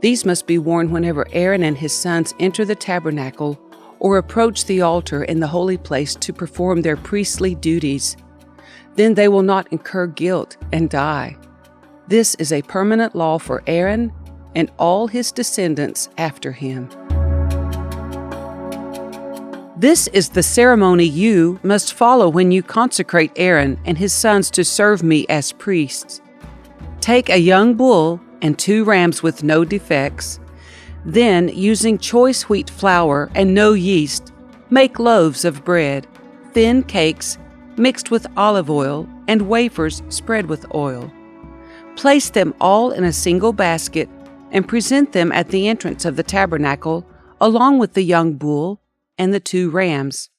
These must be worn whenever Aaron and his sons enter the tabernacle or approach the altar in the holy place to perform their priestly duties. Then they will not incur guilt and die. This is a permanent law for Aaron and all his descendants after him. This is the ceremony you must follow when you consecrate Aaron and his sons to serve me as priests. Take a young bull and 2 rams with no defects. Then, using choice wheat flour and no yeast, make loaves of bread, thin cakes mixed with olive oil, and wafers spread with oil. Place them all in a single basket and present them at the entrance of the tabernacle, along with the young bull and the 2 rams.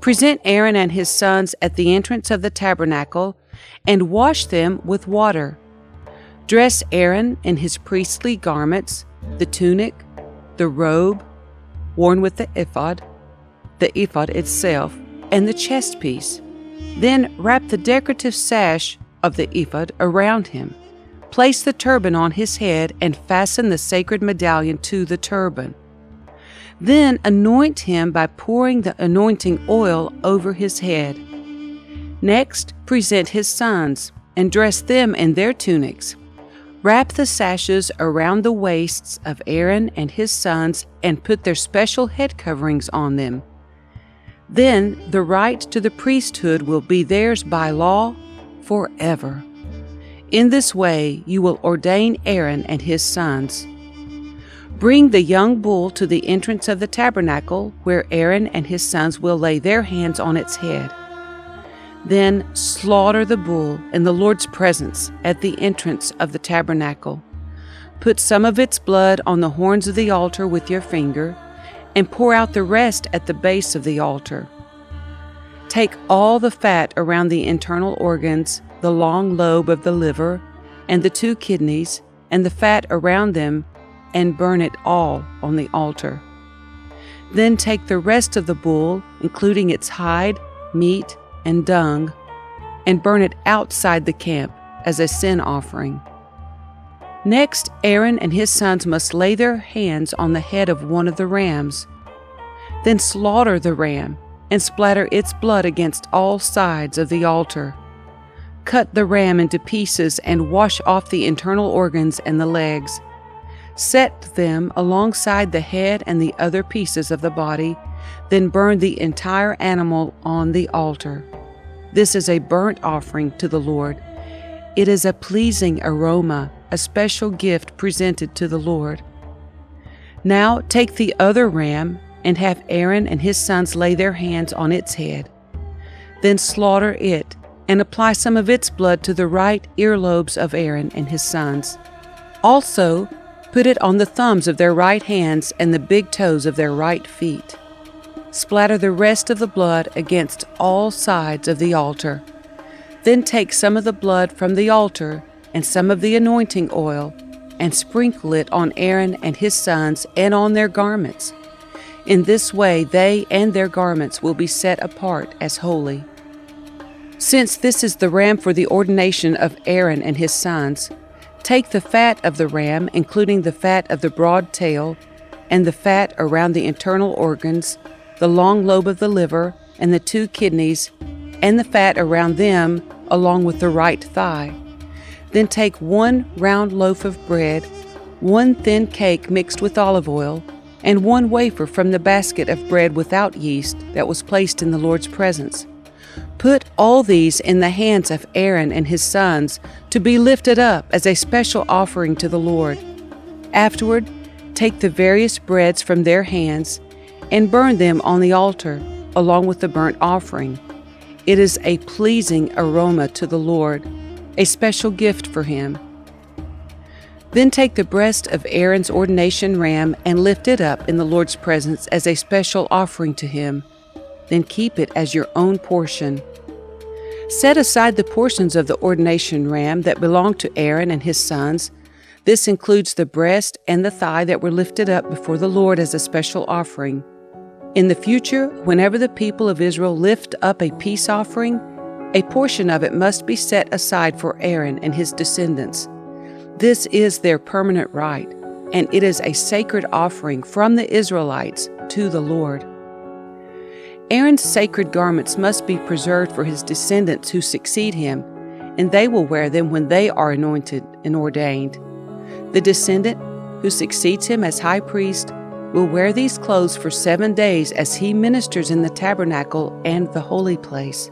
Present Aaron and his sons at the entrance of the tabernacle and wash them with water. Dress Aaron in his priestly garments, the tunic, the robe, worn with the ephod itself, and the chest piece. Then wrap the decorative sash of the ephod around him. Place the turban on his head and fasten the sacred medallion to the turban. Then anoint him by pouring the anointing oil over his head. Next, present his sons, and dress them in their tunics. Wrap the sashes around the waists of Aaron and his sons and put their special head coverings on them. Then the right to the priesthood will be theirs by law forever. In this way you will ordain Aaron and his sons. Bring the young bull to the entrance of the tabernacle, where Aaron and his sons will lay their hands on its head. Then slaughter the bull in the Lord's presence at the entrance of the tabernacle. Put some of its blood on the horns of the altar with your finger, and pour out the rest at the base of the altar. Take all the fat around the internal organs, the long lobe of the liver, and the 2 kidneys, and the fat around them, and burn it all on the altar. Then take the rest of the bull, including its hide, meat, and dung, and burn it outside the camp as a sin offering. Next, Aaron and his sons must lay their hands on the head of one of the rams. Then slaughter the ram and splatter its blood against all sides of the altar. Cut the ram into pieces and wash off the internal organs and the legs. Set them alongside the head and the other pieces of the body, then burn the entire animal on the altar. This is a burnt offering to the Lord. It is a pleasing aroma, a special gift presented to the Lord. Now take the other ram and have Aaron and his sons lay their hands on its head. Then slaughter it and apply some of its blood to the right earlobes of Aaron and his sons. Also, put it on the thumbs of their right hands and the big toes of their right feet. Splatter the rest of the blood against all sides of the altar. Then take some of the blood from the altar and some of the anointing oil and sprinkle it on Aaron and his sons and on their garments. In this way they and their garments will be set apart as holy. Since this is the ram for the ordination of Aaron and his sons, take the fat of the ram, including the fat of the broad tail, and the fat around the internal organs, the long lobe of the liver, and the 2 kidneys, and the fat around them, along with the right thigh. Then take 1 round loaf of bread, 1 thin cake mixed with olive oil, and 1 wafer from the basket of bread without yeast that was placed in the Lord's presence. Put all these in the hands of Aaron and his sons to be lifted up as a special offering to the Lord. Afterward, take the various breads from their hands and burn them on the altar, along with the burnt offering. It is a pleasing aroma to the Lord, a special gift for him. Then take the breast of Aaron's ordination ram and lift it up in the Lord's presence as a special offering to him. Then keep it as your own portion. Set aside the portions of the ordination ram that belong to Aaron and his sons. This includes the breast and the thigh that were lifted up before the Lord as a special offering. In the future, whenever the people of Israel lift up a peace offering, a portion of it must be set aside for Aaron and his descendants. This is their permanent right, and it is a sacred offering from the Israelites to the Lord. Aaron's sacred garments must be preserved for his descendants who succeed him, and they will wear them when they are anointed and ordained. The descendant who succeeds him as high priest will wear these clothes for 7 days as he ministers in the tabernacle and the holy place.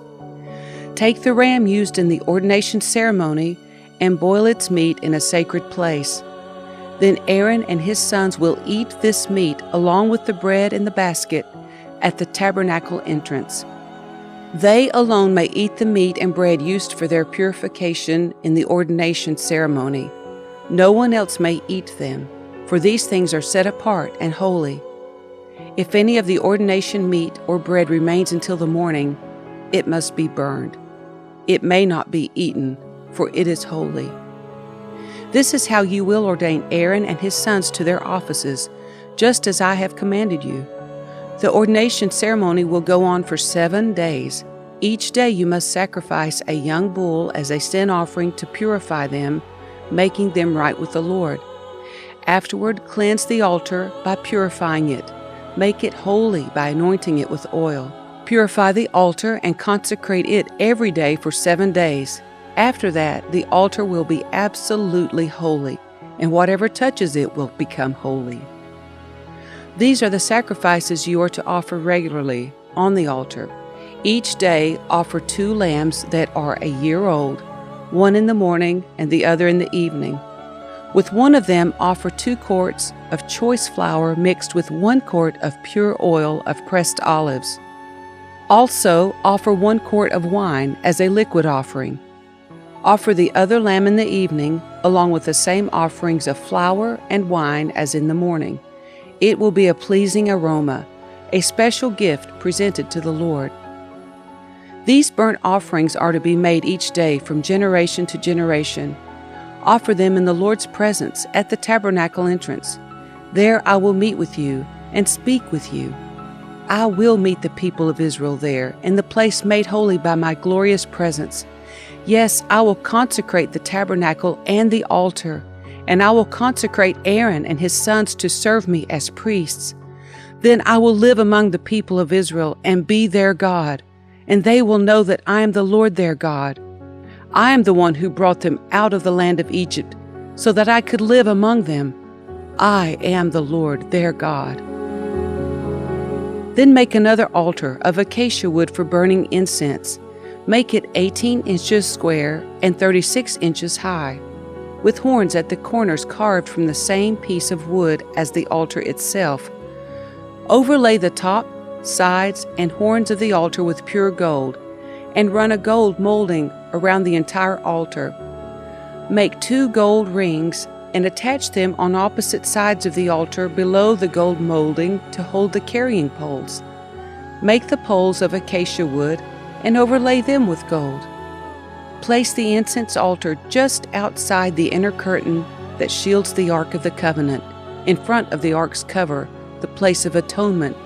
Take the ram used in the ordination ceremony and boil its meat in a sacred place. Then Aaron and his sons will eat this meat along with the bread in the basket at the tabernacle entrance. They alone may eat the meat and bread used for their purification in the ordination ceremony. No one else may eat them, for these things are set apart and holy. If any of the ordination meat or bread remains until the morning, it must be burned. It may not be eaten, for it is holy. This is how you will ordain Aaron and his sons to their offices, just as I have commanded you. The ordination ceremony will go on for 7 days. Each day you must sacrifice a young bull as a sin offering to purify them, making them right with the Lord. Afterward, cleanse the altar by purifying it. Make it holy by anointing it with oil. Purify the altar and consecrate it every day for 7 days. After that, the altar will be absolutely holy, and whatever touches it will become holy. These are the sacrifices you are to offer regularly on the altar. Each day offer 2 lambs that are a year old, one in the morning and the other in the evening. With one of them offer 2 quarts of choice flour mixed with 1 quart of pure oil of pressed olives. Also offer 1 quart of wine as a liquid offering. Offer the other lamb in the evening, along with the same offerings of flour and wine as in the morning. It will be a pleasing aroma, a special gift presented to the Lord. These burnt offerings are to be made each day from generation to generation. Offer them in the Lord's presence at the tabernacle entrance. There I will meet with you and speak with you. I will meet the people of Israel there, in the place made holy by my glorious presence. Yes, I will consecrate the tabernacle and the altar, and I will consecrate Aaron and his sons to serve me as priests. Then I will live among the people of Israel and be their God, and they will know that I am the Lord their God. I am the one who brought them out of the land of Egypt, so that I could live among them. I am the Lord their God. Then make another altar of acacia wood for burning incense. Make it 18 inches square and 36 inches high, with horns at the corners carved from the same piece of wood as the altar itself. Overlay the top, sides, and horns of the altar with pure gold, and run a gold molding around the entire altar. Make 2 gold rings and attach them on opposite sides of the altar below the gold molding to hold the carrying poles. Make the poles of acacia wood and overlay them with gold. Place the incense altar just outside the inner curtain that shields the Ark of the Covenant, in front of the Ark's cover, the place of atonement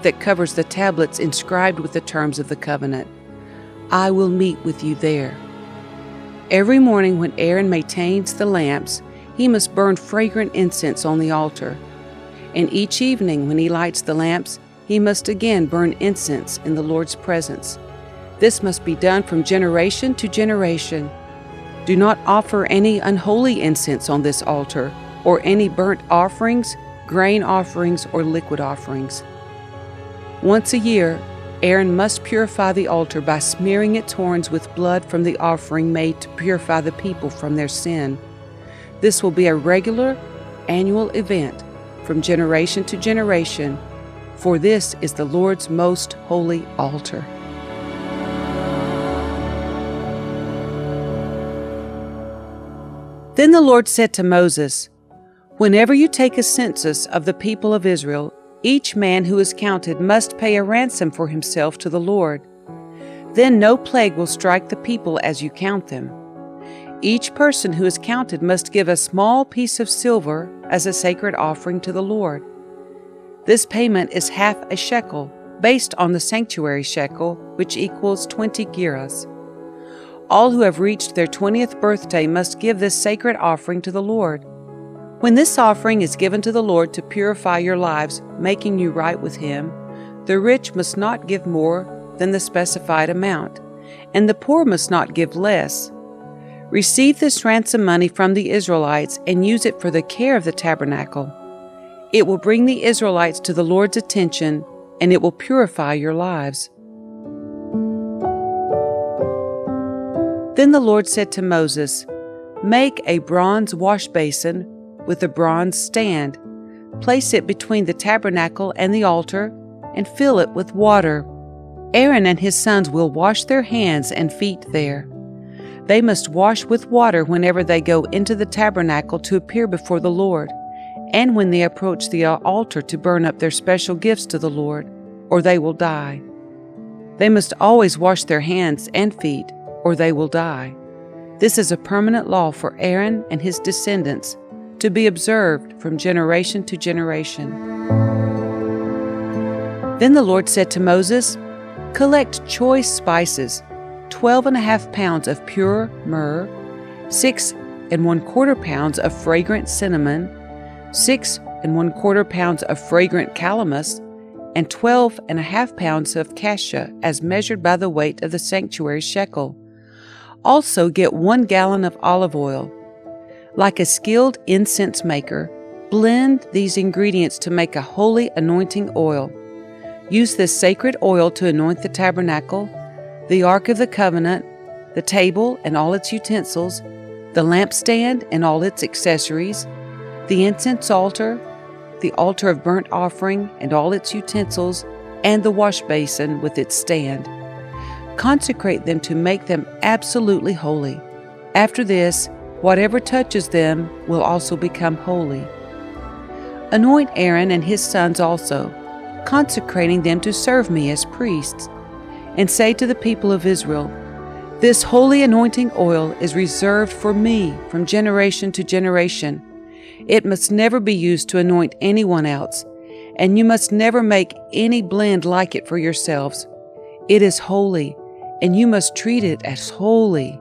that covers the tablets inscribed with the terms of the covenant. I will meet with you there. Every morning when Aaron maintains the lamps, he must burn fragrant incense on the altar. And each evening when he lights the lamps, he must again burn incense in the Lord's presence. This must be done from generation to generation. Do not offer any unholy incense on this altar, or any burnt offerings, grain offerings, or liquid offerings. Once a year, Aaron must purify the altar by smearing its horns with blood from the offering made to purify the people from their sin. This will be a regular, annual event from generation to generation, for this is the Lord's most holy altar. Then the Lord said to Moses, "Whenever you take a census of the people of Israel, each man who is counted must pay a ransom for himself to the Lord. Then no plague will strike the people as you count them. Each person who is counted must give a small piece of silver as a sacred offering to the Lord. This payment is half a shekel, based on the sanctuary shekel, which equals 20 gerahs. All who have reached their 20th birthday must give this sacred offering to the Lord. When this offering is given to the Lord to purify your lives, making you right with Him, the rich must not give more than the specified amount, and the poor must not give less. Receive this ransom money from the Israelites and use it for the care of the tabernacle. It will bring the Israelites to the Lord's attention, and it will purify your lives." Then the Lord said to Moses, "Make a bronze washbasin with a bronze stand. Place it between the tabernacle and the altar, and fill it with water. Aaron and his sons will wash their hands and feet there. They must wash with water whenever they go into the tabernacle to appear before the Lord, and when they approach the altar to burn up their special gifts to the Lord, or they will die. They must always wash their hands and feet, or they will die. This is a permanent law for Aaron and his descendants, to be observed from generation to generation." Then the Lord said to Moses, "Collect choice spices, 12.5 pounds of pure myrrh, 6¼ pounds of fragrant cinnamon, 6¼ pounds of fragrant calamus, and 12.5 pounds of cassia, as measured by the weight of the sanctuary shekel. Also get 1 gallon of olive oil. Like a skilled incense maker, blend these ingredients to make a holy anointing oil. Use this sacred oil to anoint the tabernacle, the Ark of the Covenant, the table and all its utensils, the lampstand and all its accessories, the incense altar, the altar of burnt offering and all its utensils, and the washbasin with its stand. Consecrate them to make them absolutely holy. After this, whatever touches them will also become holy. Anoint Aaron and his sons also, consecrating them to serve me as priests. And say to the people of Israel, this holy anointing oil is reserved for me from generation to generation. It must never be used to anoint anyone else, and you must never make any blend like it for yourselves. It is holy, and you must treat it as holy.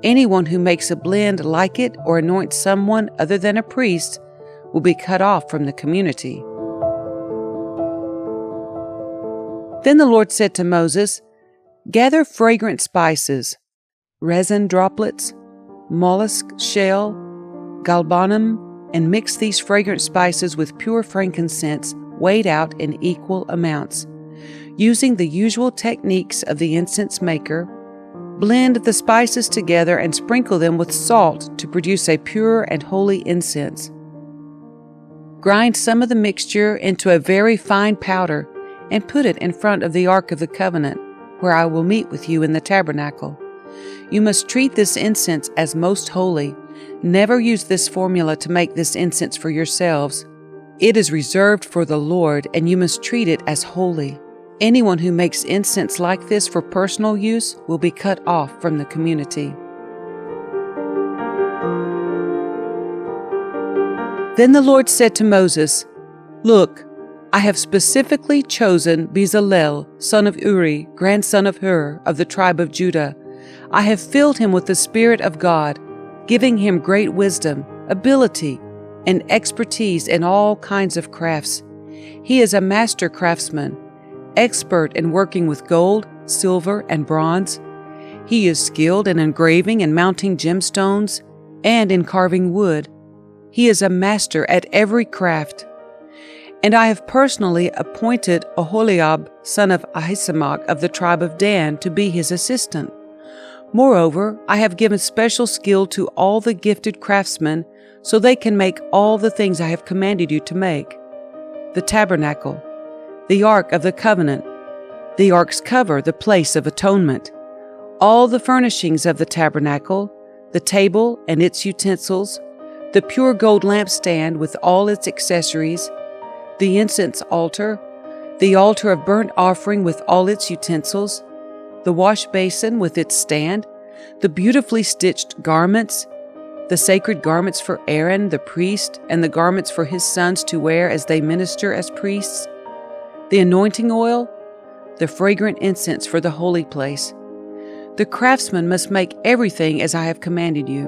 Anyone who makes a blend like it or anoints someone other than a priest will be cut off from the community. Then the Lord said to Moses, gather fragrant spices, resin droplets, mollusk shell, galbanum, and mix these fragrant spices with pure frankincense weighed out in equal amounts. Using the usual techniques of the incense maker, blend the spices together and sprinkle them with salt to produce a pure and holy incense. Grind some of the mixture into a very fine powder and put it in front of the Ark of the Covenant, where I will meet with you in the tabernacle. You must treat this incense as most holy. Never use this formula to make this incense for yourselves. It is reserved for the Lord, and you must treat it as holy. Anyone who makes incense like this for personal use will be cut off from the community. Then the Lord said to Moses, look, I have specifically chosen Bezalel, son of Uri, grandson of Hur, of the tribe of Judah. I have filled him with the Spirit of God, giving him great wisdom, ability, and expertise in all kinds of crafts. He is a master craftsman, expert in working with gold, silver, and bronze. He is skilled in engraving and mounting gemstones and in carving wood. He is a master at every craft. And I have personally appointed Oholiab, son of Ahisamach of the tribe of Dan, to be his assistant. Moreover, I have given special skill to all the gifted craftsmen, so they can make all the things I have commanded you to make: the tabernacle, the Ark of the Covenant, the Ark's cover, the place of atonement, all the furnishings of the tabernacle, the table and its utensils, the pure gold lampstand with all its accessories, the incense altar, the altar of burnt offering with all its utensils, the washbasin with its stand, the beautifully stitched garments, the sacred garments for Aaron the priest, and the garments for his sons to wear as they minister as priests, the anointing oil, the fragrant incense for the holy place. The craftsman must make everything as I have commanded you.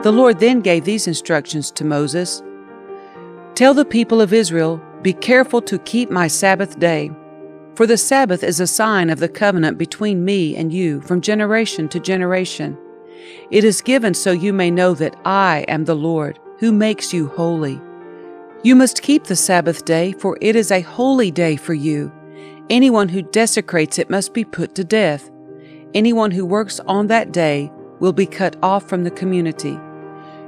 The Lord then gave these instructions to Moses. Tell the people of Israel, be careful to keep my Sabbath day. For the Sabbath is a sign of the covenant between me and you from generation to generation. It is given so you may know that I am the Lord, who makes you holy. You must keep the Sabbath day, for it is a holy day for you. Anyone who desecrates it must be put to death. Anyone who works on that day will be cut off from the community.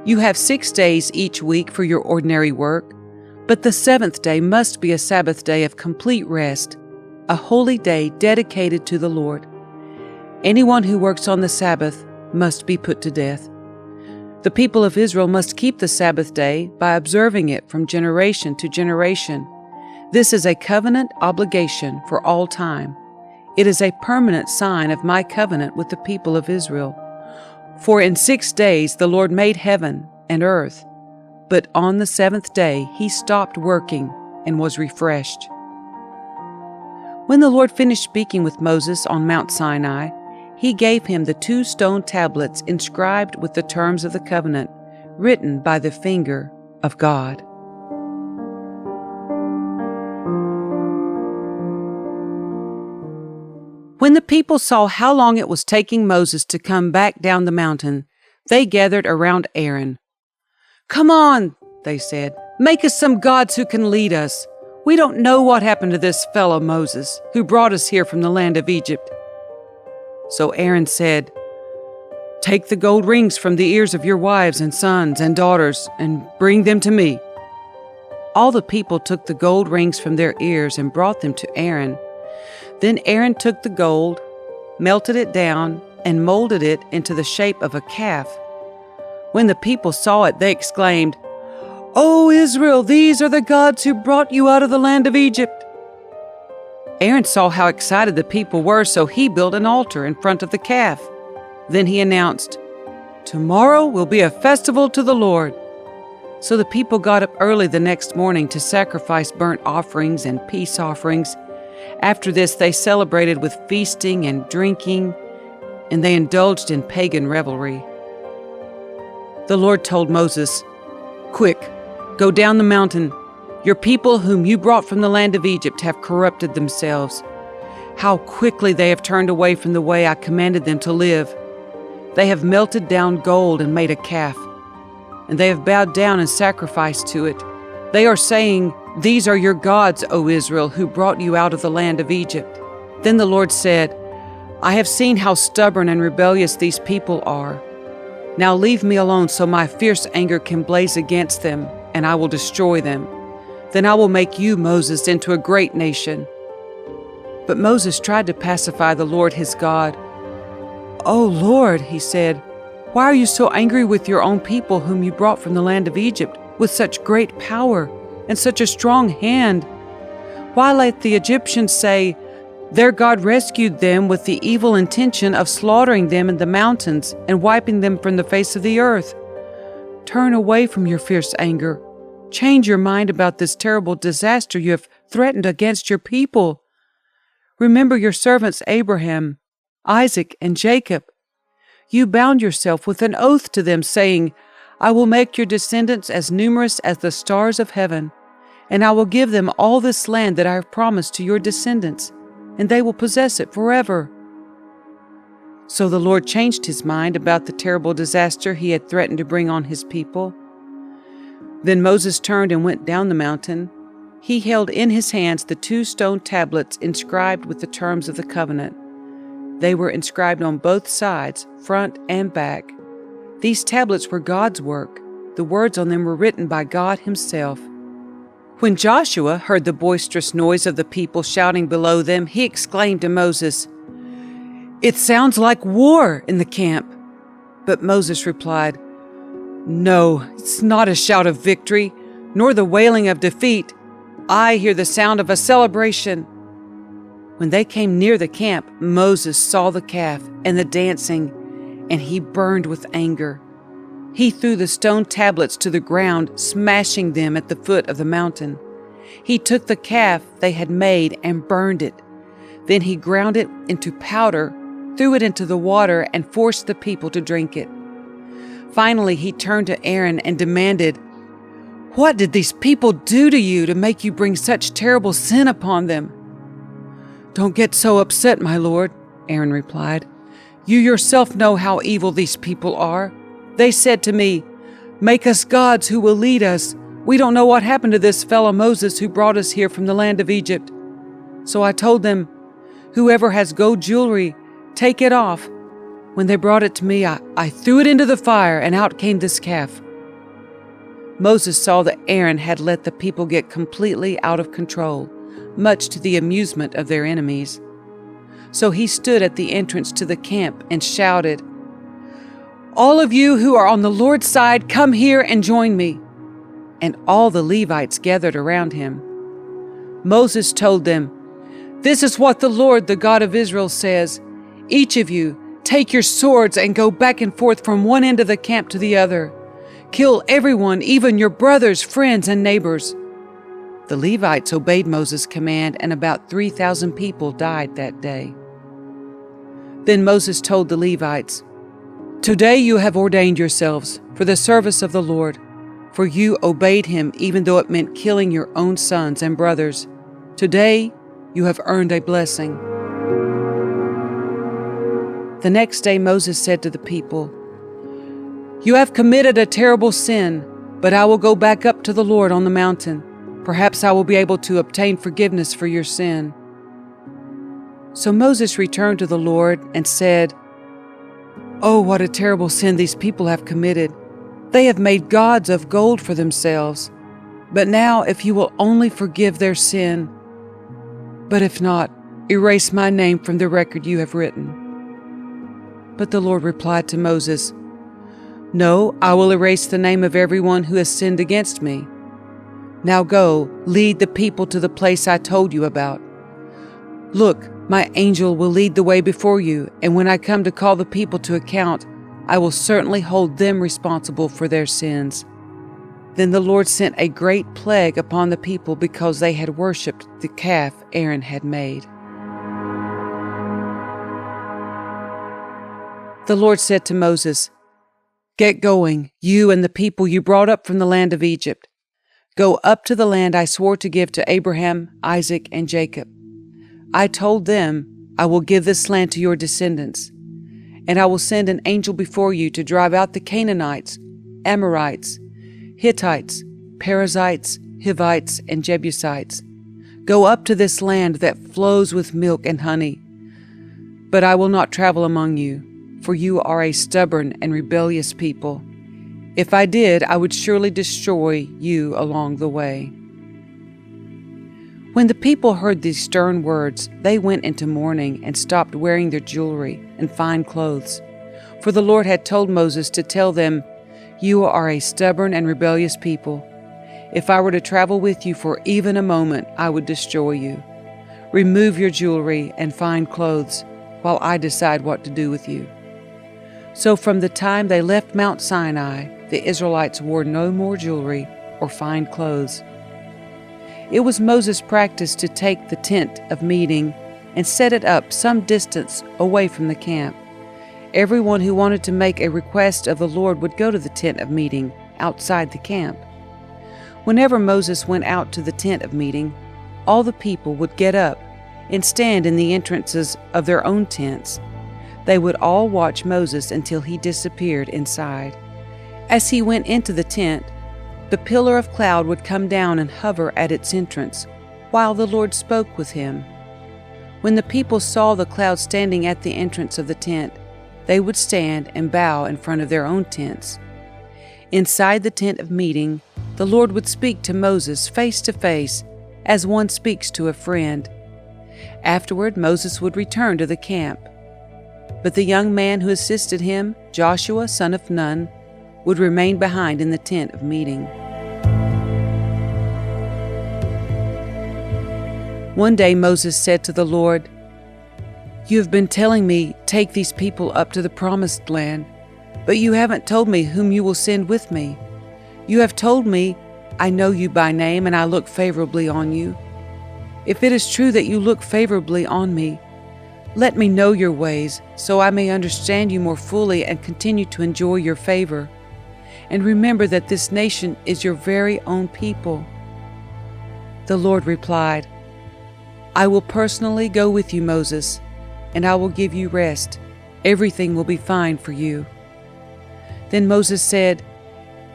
You have 6 days each week for your ordinary work, but the 7th day must be a Sabbath day of complete rest, a holy day dedicated to the Lord. Anyone who works on the Sabbath must be put to death. The people of Israel must keep the Sabbath day by observing it from generation to generation. This is a covenant obligation for all time. It is a permanent sign of my covenant with the people of Israel. For in 6 days the Lord made heaven and earth, but on the 7th day he stopped working and was refreshed. When the Lord finished speaking with Moses on Mount Sinai, he gave him the 2 stone tablets inscribed with the terms of the covenant, written by the finger of God. When the people saw how long it was taking Moses to come back down the mountain, they gathered around Aaron. "Come on," they said, "make us some gods who can lead us. We don't know what happened to this fellow Moses, who brought us here from the land of Egypt." So Aaron said, "Take the gold rings from the ears of your wives and sons and daughters and bring them to me." All the people took the gold rings from their ears and brought them to Aaron. Then Aaron took the gold, melted it down, and molded it into the shape of a calf. When the people saw it, they exclaimed, "O Israel, these are the gods who brought you out of the land of Egypt." Aaron saw how excited the people were, so he built an altar in front of the calf. Then he announced, "Tomorrow will be a festival to the Lord." So the people got up early the next morning to sacrifice burnt offerings and peace offerings. After this, they celebrated with feasting and drinking, and they indulged in pagan revelry. The Lord told Moses, "Quick, go down the mountain. Your people whom you brought from the land of Egypt have corrupted themselves. How quickly they have turned away from the way I commanded them to live. They have melted down gold and made a calf, and they have bowed down and sacrificed to it. They are saying, 'These are your gods, O Israel, who brought you out of the land of Egypt.'" Then the Lord said, "I have seen how stubborn and rebellious these people are. Now leave me alone so my fierce anger can blaze against them, and I will destroy them. Then I will make you, Moses, into a great nation." But Moses tried to pacify the Lord his God. "O Lord," he said, "why are you so angry with your own people whom you brought from the land of Egypt with such great power and such a strong hand? Why let the Egyptians say, 'Their God rescued them with the evil intention of slaughtering them in the mountains and wiping them from the face of the earth?' Turn away from your fierce anger. Change your mind about this terrible disaster you have threatened against your people. Remember your servants Abraham, Isaac, and Jacob. You bound yourself with an oath to them, saying, 'I will make your descendants as numerous as the stars of heaven, and I will give them all this land that I have promised to your descendants, and they will possess it forever.'" So the Lord changed his mind about the terrible disaster he had threatened to bring on his people. Then Moses turned and went down the mountain. He held in his hands the 2 stone tablets inscribed with the terms of the covenant. They were inscribed on both sides, front and back. These tablets were God's work. The words on them were written by God himself. When Joshua heard the boisterous noise of the people shouting below them, he exclaimed to Moses, "It sounds like war in the camp." But Moses replied, "No, it's not a shout of victory, nor the wailing of defeat. I hear the sound of a celebration." When they came near the camp, Moses saw the calf and the dancing, and he burned with anger. He threw the stone tablets to the ground, smashing them at the foot of the mountain. He took the calf they had made and burned it. Then he ground it into powder, threw it into the water, and forced the people to drink it. Finally, he turned to Aaron and demanded, "What did these people do to you to make you bring such terrible sin upon them?" "Don't get so upset, my lord," Aaron replied. "You yourself know how evil these people are. They said to me, 'Make us gods who will lead us. We don't know what happened to this fellow Moses who brought us here from the land of Egypt.' So I told them, 'Whoever has gold jewelry, take it off.' When they brought it to me, I threw it into the fire, and out came this calf." Moses saw that Aaron had let the people get completely out of control, much to the amusement of their enemies. So he stood at the entrance to the camp and shouted, "All of you who are on the Lord's side, come here and join me." And all the Levites gathered around him. Moses told them, "This is what the Lord, the God of Israel, says. Each of you, take your swords and go back and forth from one end of the camp to the other. Kill everyone, even your brothers, friends, and neighbors." The Levites obeyed Moses' command, and about 3,000 people died that day. Then Moses told the Levites, "Today you have ordained yourselves for the service of the Lord, for you obeyed him even though it meant killing your own sons and brothers. Today you have earned a blessing." The next day Moses said to the people, "You have committed a terrible sin, but I will go back up to the Lord on the mountain. Perhaps I will be able to obtain forgiveness for your sin." So Moses returned to the Lord and said, "Oh, what a terrible sin these people have committed. They have made gods of gold for themselves. But now, if you will only forgive their sin, but if not, erase my name from the record you have written." But the Lord replied to Moses, "No, I will erase the name of everyone who has sinned against me. Now go, lead the people to the place I told you about. Look, my angel will lead the way before you, and when I come to call the people to account, I will certainly hold them responsible for their sins." Then the Lord sent a great plague upon the people because they had worshipped the calf Aaron had made. The Lord said to Moses, "Get going, you and the people you brought up from the land of Egypt. Go up to the land I swore to give to Abraham, Isaac, and Jacob. I told them, I will give this land to your descendants, and I will send an angel before you to drive out the Canaanites, Amorites, Hittites, Perizzites, Hivites, and Jebusites. Go up to this land that flows with milk and honey. But I will not travel among you, for you are a stubborn and rebellious people. If I did, I would surely destroy you along the way." When the people heard these stern words, they went into mourning and stopped wearing their jewelry and fine clothes. For the Lord had told Moses to tell them, "You are a stubborn and rebellious people. If I were to travel with you for even a moment, I would destroy you. Remove your jewelry and fine clothes while I decide what to do with you." So from the time they left Mount Sinai, the Israelites wore no more jewelry or fine clothes. It was Moses' practice to take the tent of meeting and set it up some distance away from the camp. Everyone who wanted to make a request of the Lord would go to the tent of meeting outside the camp. Whenever Moses went out to the tent of meeting, all the people would get up and stand in the entrances of their own tents. They would all watch Moses until he disappeared inside. As he went into the tent, the pillar of cloud would come down and hover at its entrance, while the Lord spoke with him. When the people saw the cloud standing at the entrance of the tent, they would stand and bow in front of their own tents. Inside the tent of meeting, the Lord would speak to Moses face to face, as one speaks to a friend. Afterward, Moses would return to the camp. But the young man who assisted him, Joshua, son of Nun, would remain behind in the tent of meeting. One day Moses said to the Lord, "You have been telling me, take these people up to the promised land, but you haven't told me whom you will send with me. You have told me, I know you by name and I look favorably on you. If it is true that you look favorably on me, let me know your ways so I may understand you more fully and continue to enjoy your favor. And remember that this nation is your very own people." The Lord replied, "I will personally go with you, Moses, and I will give you rest. Everything will be fine for you." Then Moses said,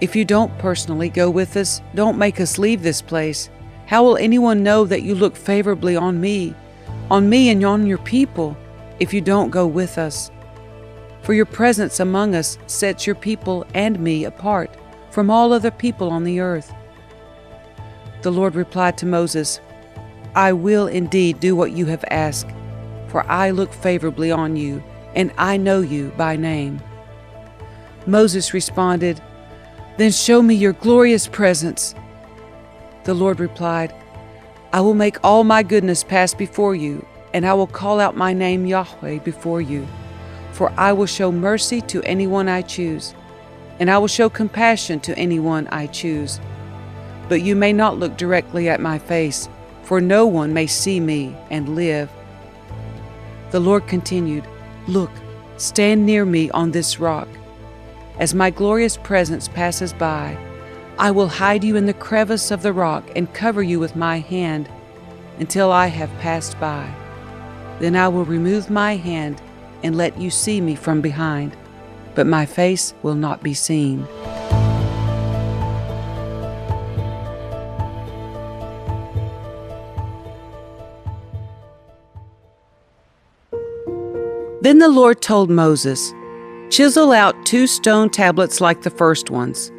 "If you don't personally go with us, don't make us leave this place. How will anyone know that you look favorably on me and on your people, if you don't go with us? For your presence among us sets your people and me apart from all other people on the earth." The Lord replied to Moses, "I will indeed do what you have asked, for I look favorably on you, and I know you by name." Moses responded, "Then show me your glorious presence." The Lord replied, "I will make all my goodness pass before you, and I will call out my name Yahweh before you. For I will show mercy to anyone I choose, and I will show compassion to anyone I choose. But you may not look directly at my face, for no one may see me and live." The Lord continued, "Look, stand near me on this rock. As my glorious presence passes by, I will hide you in the crevice of the rock and cover you with my hand until I have passed by. Then I will remove my hand and let you see me from behind, but my face will not be seen." Then the Lord told Moses, "Chisel out 2 stone tablets like the first ones.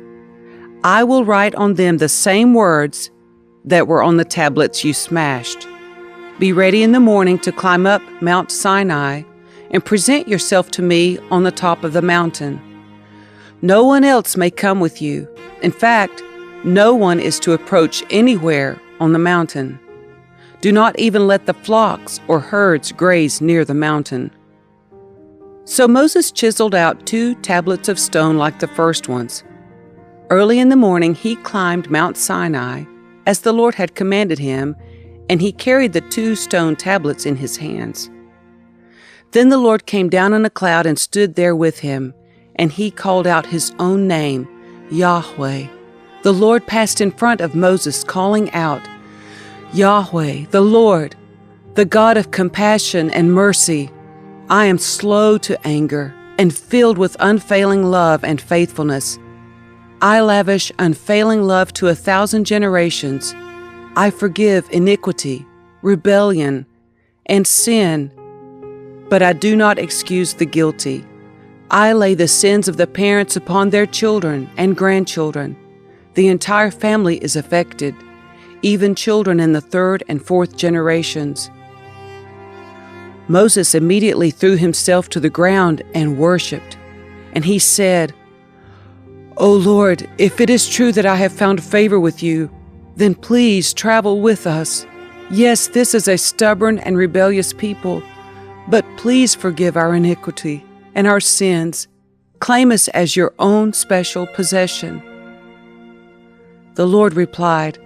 I will write on them the same words that were on the tablets you smashed. Be ready in the morning to climb up Mount Sinai and present yourself to me on the top of the mountain. No one else may come with you. In fact, no one is to approach anywhere on the mountain. Do not even let the flocks or herds graze near the mountain." So Moses chiseled out 2 tablets of stone like the first ones. Early in the morning he climbed Mount Sinai, as the Lord had commanded him, and he carried the 2 stone tablets in his hands. Then the Lord came down in a cloud and stood there with him, and he called out his own name, Yahweh. The Lord passed in front of Moses, calling out, "Yahweh, the Lord, the God of compassion and mercy. I am slow to anger and filled with unfailing love and faithfulness. I lavish unfailing love to 1,000 generations. I forgive iniquity, rebellion, and sin, but I do not excuse the guilty. I lay the sins of the parents upon their children and grandchildren. The entire family is affected, even children in the 3rd and 4th generations." Moses immediately threw himself to the ground and worshipped, and he said, "O Lord, if it is true that I have found favor with you, then please travel with us. Yes, this is a stubborn and rebellious people, but please forgive our iniquity and our sins. Claim us as your own special possession." The Lord replied,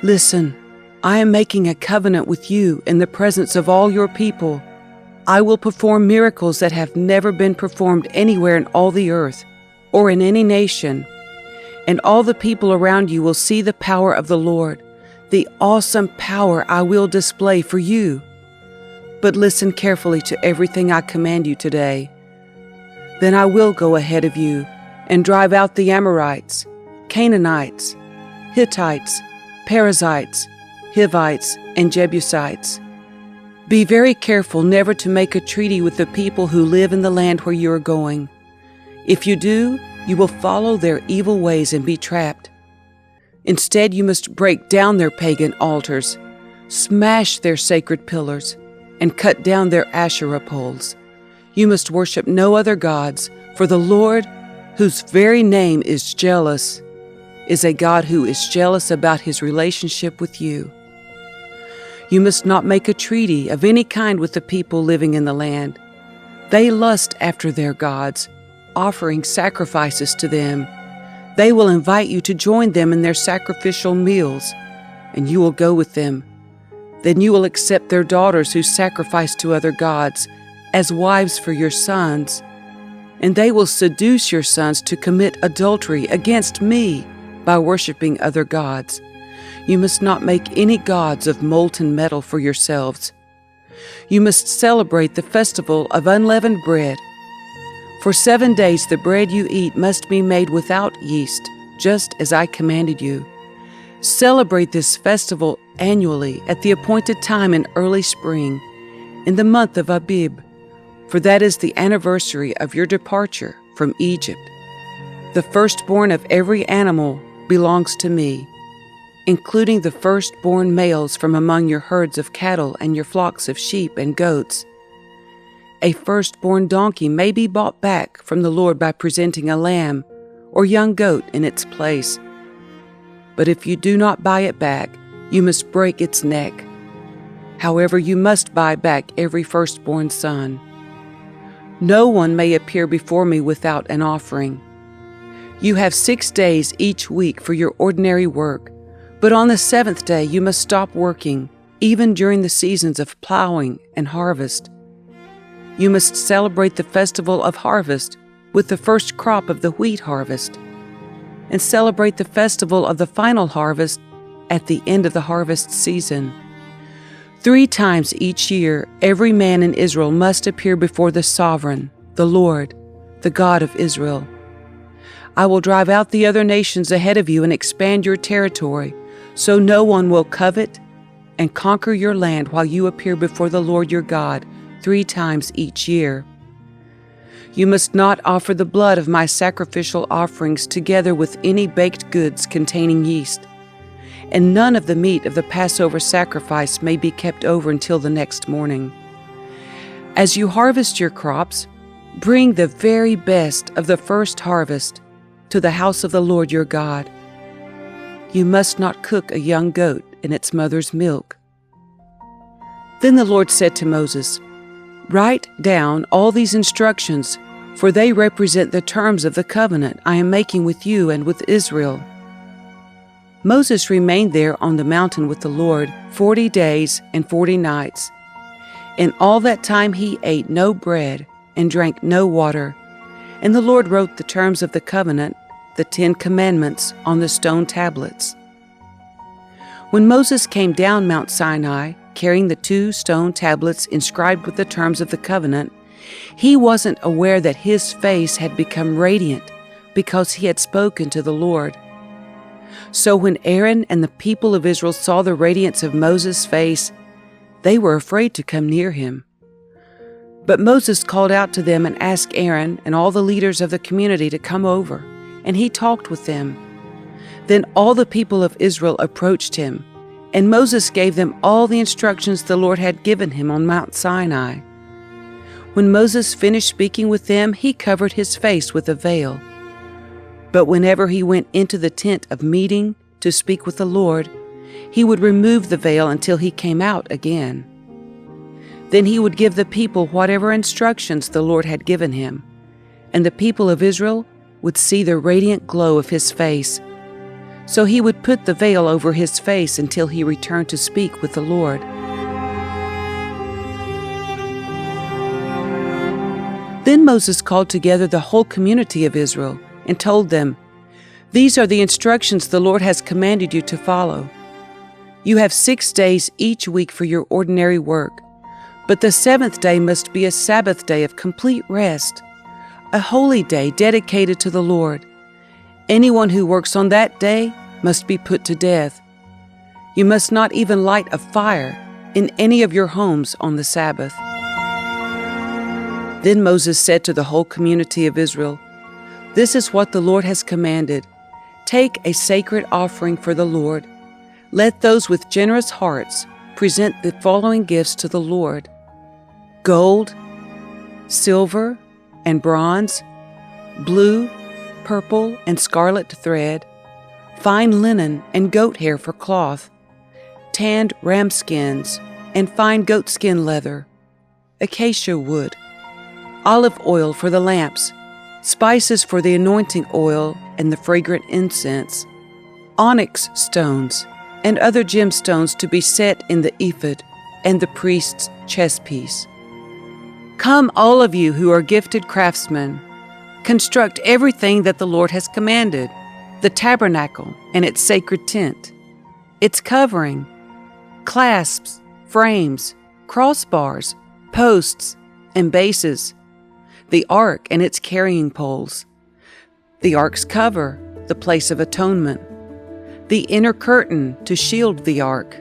"Listen, I am making a covenant with you in the presence of all your people. I will perform miracles that have never been performed anywhere in all the earth or in any nation, and all the people around you will see the power of the Lord, the awesome power I will display for you. But listen carefully to everything I command you today. Then I will go ahead of you and drive out the Amorites, Canaanites, Hittites, Perizzites, Hivites, and Jebusites. Be very careful never to make a treaty with the people who live in the land where you are going. If you do, you will follow their evil ways and be trapped. Instead, you must break down their pagan altars, smash their sacred pillars, and cut down their Asherah poles. You must worship no other gods, for the Lord, whose very name is jealous, is a God who is jealous about his relationship with you. You must not make a treaty of any kind with the people living in the land. They lust after their gods, offering sacrifices to them. They will invite you to join them in their sacrificial meals, and you will go with them. Then you will accept their daughters who sacrifice to other gods as wives for your sons, and they will seduce your sons to commit adultery against me by worshiping other gods. You must not make any gods of molten metal for yourselves. You must celebrate the festival of unleavened bread. For 7 days the bread you eat must be made without yeast, just as I commanded you. Celebrate this festival annually at the appointed time in early spring, in the month of Abib, for that is the anniversary of your departure from Egypt. The firstborn of every animal belongs to me, including the firstborn males from among your herds of cattle and your flocks of sheep and goats. A firstborn donkey may be bought back from the Lord by presenting a lamb or young goat in its place. But if you do not buy it back, you must break its neck. However, you must buy back every firstborn son. No one may appear before me without an offering. You have 6 days each week for your ordinary work, but on the 7th day you must stop working, even during the seasons of plowing and harvest. You must celebrate the festival of harvest with the first crop of the wheat harvest, and celebrate the festival of the final harvest at the end of the harvest season. 3 times each year, every man in Israel must appear before the Sovereign, the Lord, the God of Israel. I will drive out the other nations ahead of you and expand your territory, so no one will covet and conquer your land while you appear before the Lord your God 3 times each year. You must not offer the blood of my sacrificial offerings together with any baked goods containing yeast, and none of the meat of the Passover sacrifice may be kept over until the next morning. As you harvest your crops, bring the very best of the first harvest to the house of the Lord your God. You must not cook a young goat in its mother's milk. Then the Lord said to Moses, "Write down all these instructions, for they represent the terms of the covenant I am making with you and with Israel." Moses remained there on the mountain with the Lord 40 days and 40 nights. In all that time he ate no bread and drank no water, and the Lord wrote the terms of the covenant, the 10 Commandments, on the stone tablets. When Moses came down Mount Sinai, carrying the 2 stone tablets inscribed with the terms of the covenant, he wasn't aware that his face had become radiant because he had spoken to the Lord. So when Aaron and the people of Israel saw the radiance of Moses' face, they were afraid to come near him. But Moses called out to them and asked Aaron and all the leaders of the community to come over, and he talked with them. Then all the people of Israel approached him, and Moses gave them all the instructions the Lord had given him on Mount Sinai. When Moses finished speaking with them, he covered his face with a veil. But whenever he went into the tent of meeting to speak with the Lord, he would remove the veil until he came out again. Then he would give the people whatever instructions the Lord had given him, and the people of Israel would see the radiant glow of his face. So he would put the veil over his face until he returned to speak with the Lord. Then Moses called together the whole community of Israel and told them, "These are the instructions the Lord has commanded you to follow. You have 6 days each week for your ordinary work, but the 7th day must be a Sabbath day of complete rest, a holy day dedicated to the Lord. Anyone who works on that day must be put to death. You must not even light a fire in any of your homes on the Sabbath." Then Moses said to the whole community of Israel, "This is what the Lord has commanded. Take a sacred offering for the Lord. Let those with generous hearts present the following gifts to the Lord: gold, silver, and bronze, blue, purple, and scarlet thread, fine linen and goat hair for cloth, tanned ram skins and fine goatskin leather, acacia wood, olive oil for the lamps, spices for the anointing oil and the fragrant incense, onyx stones, and other gemstones to be set in the ephod and the priest's chestpiece. Come, all of you who are gifted craftsmen, construct everything that the Lord has commanded: the tabernacle and its sacred tent, its covering, clasps, frames, crossbars, posts, and bases, the ark and its carrying poles, the ark's cover, the place of atonement, the inner curtain to shield the ark,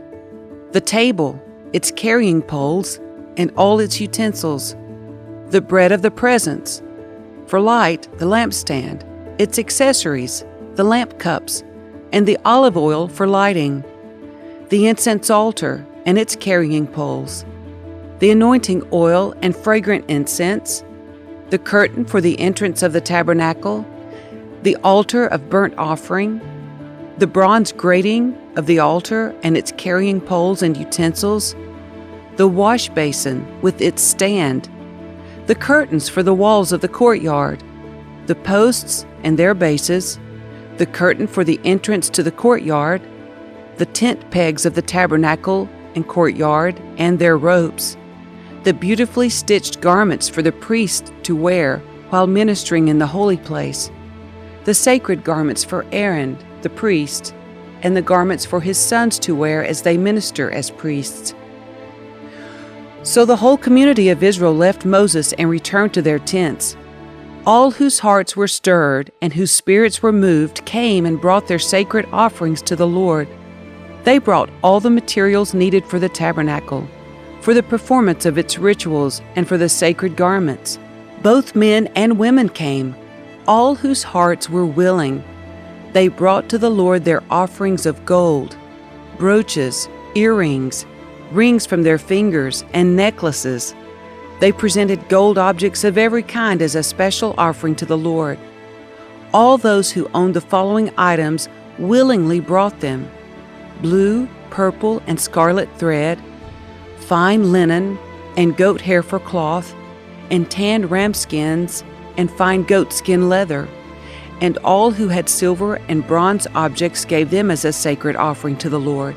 the table, its carrying poles, and all its utensils, the bread of the presence, for light, the lampstand, its accessories, the lamp cups, and the olive oil for lighting, the incense altar and its carrying poles, the anointing oil and fragrant incense, the curtain for the entrance of the tabernacle, the altar of burnt offering, the bronze grating of the altar and its carrying poles and utensils, the washbasin with its stand, the curtains for the walls of the courtyard, the posts and their bases, the curtain for the entrance to the courtyard, the tent pegs of the tabernacle and courtyard and their ropes, the beautifully stitched garments for the priest to wear while ministering in the holy place, the sacred garments for Aaron, the priest, and the garments for his sons to wear as they minister as priests, So the whole community of Israel left Moses and returned to their tents. All whose hearts were stirred and whose spirits were moved came and brought their sacred offerings to the Lord. They brought all the materials needed for the tabernacle, for the performance of its rituals, and for the sacred garments. Both men and women came, all whose hearts were willing. They brought to the Lord their offerings of gold, brooches, earrings, rings from their fingers, and necklaces. They presented gold objects of every kind as a special offering to the Lord. All those who owned the following items willingly brought them: blue, purple, and scarlet thread, fine linen, and goat hair for cloth, and tanned ram skins, and fine goat skin leather. And all who had silver and bronze objects gave them as a sacred offering to the Lord.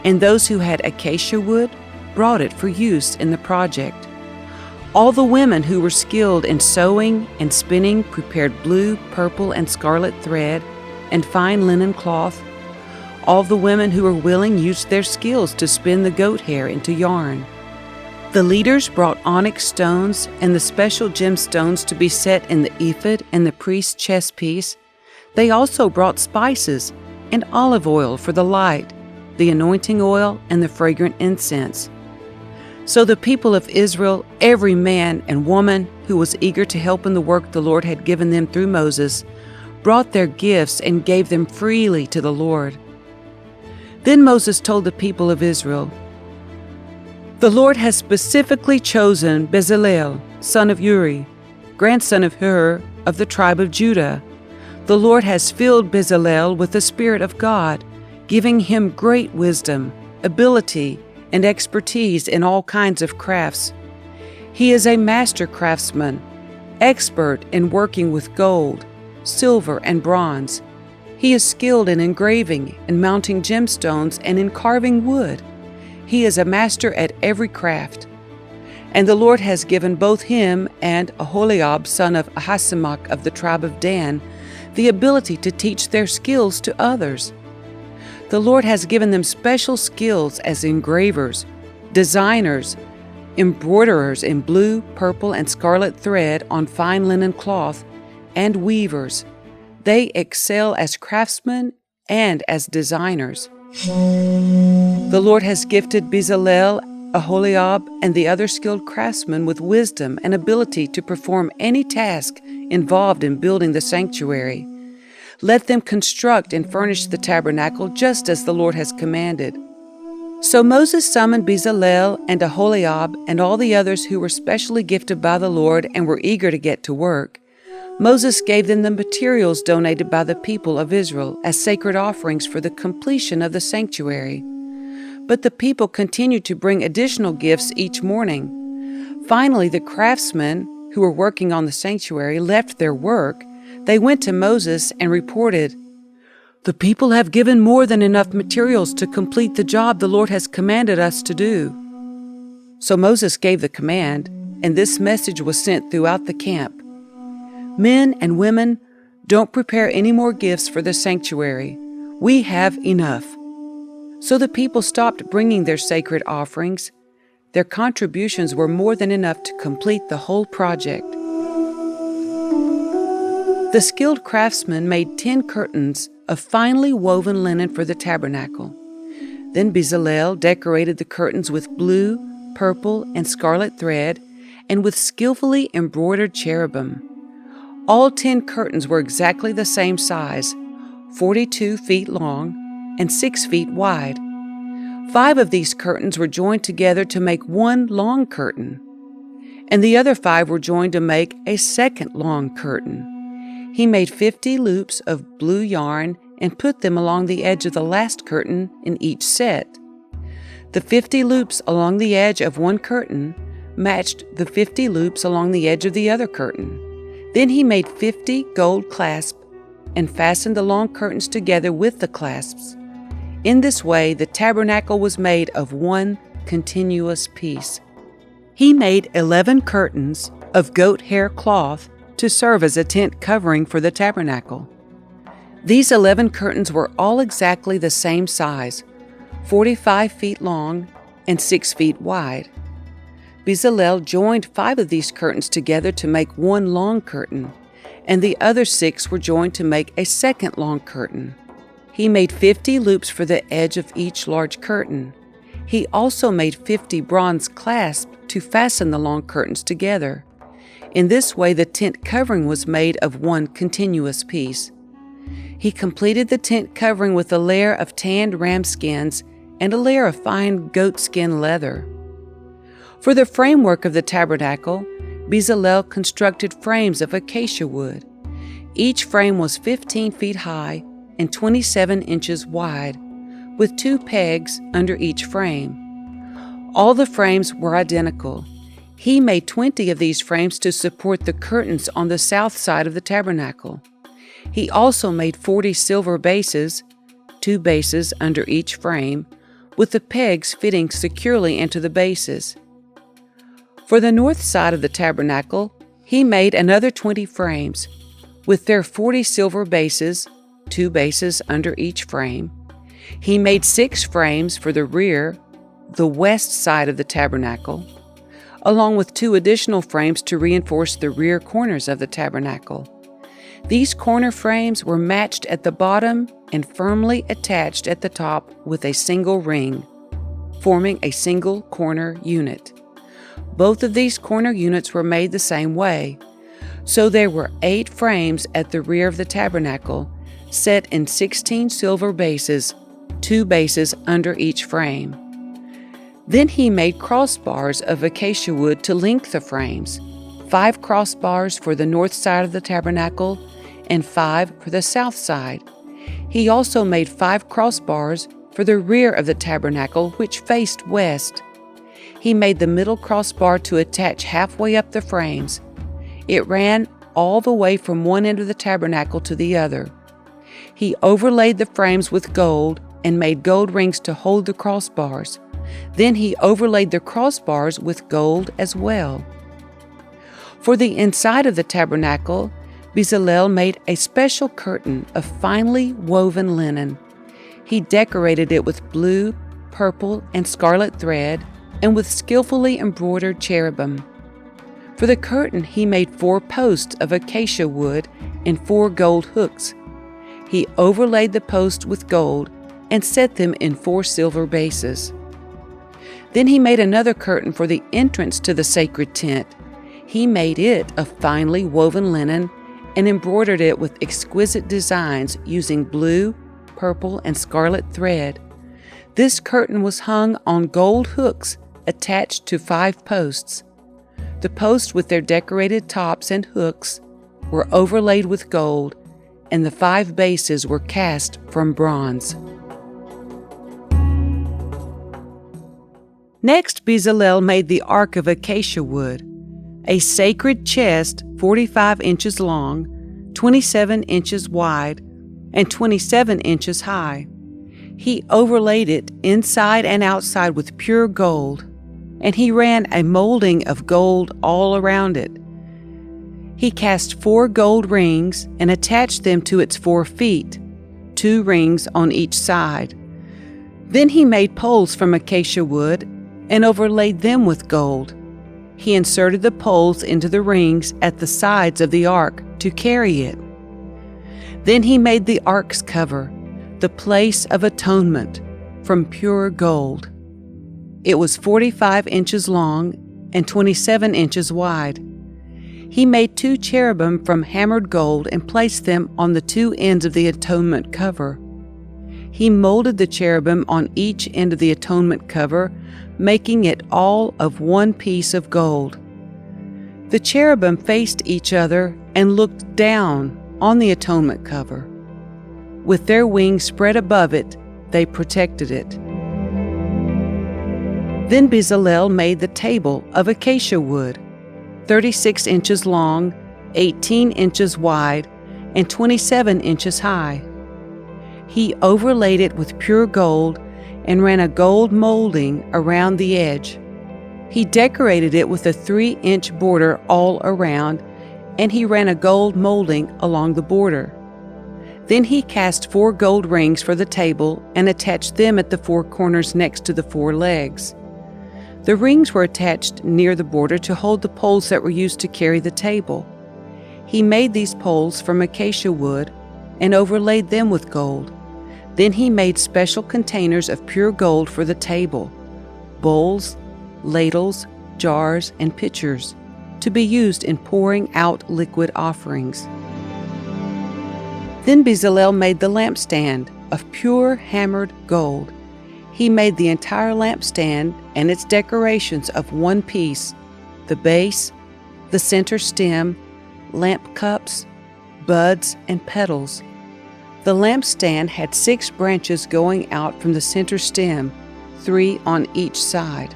And those who had acacia wood brought it for use in the project. All the women who were skilled in sewing and spinning prepared blue, purple, and scarlet thread and fine linen cloth. All the women who were willing used their skills to spin the goat hair into yarn. The leaders brought onyx stones and the special gemstones to be set in the ephod and the priest's chestpiece. They also brought spices and olive oil for the light, the anointing oil, and the fragrant incense. So the people of Israel, every man and woman who was eager to help in the work the Lord had given them through Moses, brought their gifts and gave them freely to the Lord. Then Moses told the people of Israel, "The Lord has specifically chosen Bezalel, son of Uri, grandson of Hur, of the tribe of Judah. The Lord has filled Bezalel with the Spirit of God, giving him great wisdom, ability, and expertise in all kinds of crafts. He is a master craftsman, expert in working with gold, silver, and bronze. He is skilled in engraving and mounting gemstones and in carving wood. He is a master at every craft. And the Lord has given both him and Oholiab, son of Ahisamach of the tribe of Dan, the ability to teach their skills to others. The Lord has given them special skills as engravers, designers, embroiderers in blue, purple, and scarlet thread on fine linen cloth, and weavers. They excel as craftsmen and as designers. The Lord has gifted Bezalel, Oholiab, and the other skilled craftsmen with wisdom and ability to perform any task involved in building the sanctuary. Let them construct and furnish the tabernacle just as the Lord has commanded." So Moses summoned Bezalel and Oholiab and all the others who were specially gifted by the Lord and were eager to get to work. Moses gave them the materials donated by the people of Israel as sacred offerings for the completion of the sanctuary. But the people continued to bring additional gifts each morning. Finally, the craftsmen who were working on the sanctuary left their work. They went to Moses and reported, "The people have given more than enough materials to complete the job the Lord has commanded us to do." So Moses gave the command, and this message was sent throughout the camp: "Men and women, don't prepare any more gifts for the sanctuary. We have enough." So the people stopped bringing their sacred offerings. Their contributions were more than enough to complete the whole project. The skilled craftsmen made 10 curtains of finely woven linen for the tabernacle. Then Bezalel decorated the curtains with blue, purple, and scarlet thread, and with skillfully embroidered cherubim. All 10 curtains were exactly the same size, 42 feet long and 6 feet wide. 5 of these curtains were joined together to make one long curtain, and the other 5 were joined to make a second long curtain. He made 50 loops of blue yarn and put them along the edge of the last curtain in each set. The 50 loops along the edge of one curtain matched the 50 loops along the edge of the other curtain. Then he made 50 gold clasps and fastened the long curtains together with the clasps. In this way, the tabernacle was made of one continuous piece. He made 11 curtains of goat hair cloth to serve as a tent covering for the tabernacle. These 11 curtains were all exactly the same size, 45 feet long and 6 feet wide. Bezalel joined 5 of these curtains together to make one long curtain, and the other 6 were joined to make a second long curtain. He made 50 loops for the edge of each large curtain. He also made 50 bronze clasps to fasten the long curtains together. In this way, the tent covering was made of one continuous piece. He completed the tent covering with a layer of tanned ram skins and a layer of fine goatskin leather. For the framework of the tabernacle, Bezalel constructed frames of acacia wood. Each frame was 15 feet high and 27 inches wide, with 2 pegs under each frame. All the frames were identical. He made 20 of these frames to support the curtains on the south side of the tabernacle. He also made 40 silver bases, 2 bases under each frame, with the pegs fitting securely into the bases. For the north side of the tabernacle, he made another 20 frames, with their 40 silver bases, 2 bases under each frame. He made 6 frames for the rear, the west side of the tabernacle, along with 2 additional frames to reinforce the rear corners of the tabernacle. These corner frames were matched at the bottom and firmly attached at the top with a single ring, forming a single corner unit. Both of these corner units were made the same way, so there were 8 frames at the rear of the tabernacle, set in 16 silver bases, 2 bases under each frame. Then he made crossbars of acacia wood to link the frames, 5 crossbars for the north side of the tabernacle and 5 for the south side. He also made 5 crossbars for the rear of the tabernacle, which faced west. He made the middle crossbar to attach halfway up the frames. It ran all the way from one end of the tabernacle to the other. He overlaid the frames with gold and made gold rings to hold the crossbars. Then he overlaid the crossbars with gold as well. For the inside of the tabernacle, Bezalel made a special curtain of finely woven linen. He decorated it with blue, purple, and scarlet thread, and with skillfully embroidered cherubim. For the curtain he made 4 posts of acacia wood and 4 gold hooks. He overlaid the posts with gold and set them in 4 silver bases. Then he made another curtain for the entrance to the sacred tent. He made it of finely woven linen and embroidered it with exquisite designs using blue, purple, and scarlet thread. This curtain was hung on gold hooks attached to 5 posts. The posts with their decorated tops and hooks were overlaid with gold, and the 5 bases were cast from bronze. Next, Bezalel made the ark of acacia wood, a sacred chest 45 inches long, 27 inches wide, and 27 inches high. He overlaid it inside and outside with pure gold, and he ran a molding of gold all around it. He cast 4 gold rings and attached them to its 4 feet, 2 rings on each side. Then he made poles from acacia wood and overlaid them with gold. He inserted the poles into the rings at the sides of the ark to carry it. Then he made the ark's cover, the place of atonement, from pure gold. It was 45 inches long and 27 inches wide. He made 2 cherubim from hammered gold and placed them on the 2 ends of the atonement cover. He molded the cherubim on each end of the atonement cover, making it all of one piece of gold. The cherubim faced each other and looked down on the atonement cover. With their wings spread above it, they protected it. Then Bezalel made the table of acacia wood, 36 inches long, 18 inches wide, and 27 inches high. He overlaid it with pure gold and ran a gold molding around the edge. He decorated it with a 3-inch border all around, and he ran a gold molding along the border. Then he cast 4 gold rings for the table and attached them at the 4 corners next to the 4 legs. The rings were attached near the border to hold the poles that were used to carry the table. He made these poles from acacia wood and overlaid them with gold. Then he made special containers of pure gold for the table, bowls, ladles, jars, and pitchers, to be used in pouring out liquid offerings. Then Bezalel made the lampstand of pure hammered gold. He made the entire lampstand and its decorations of one piece: the base, the center stem, lamp cups, buds, and petals. The lampstand had 6 branches going out from the center stem, 3 on each side.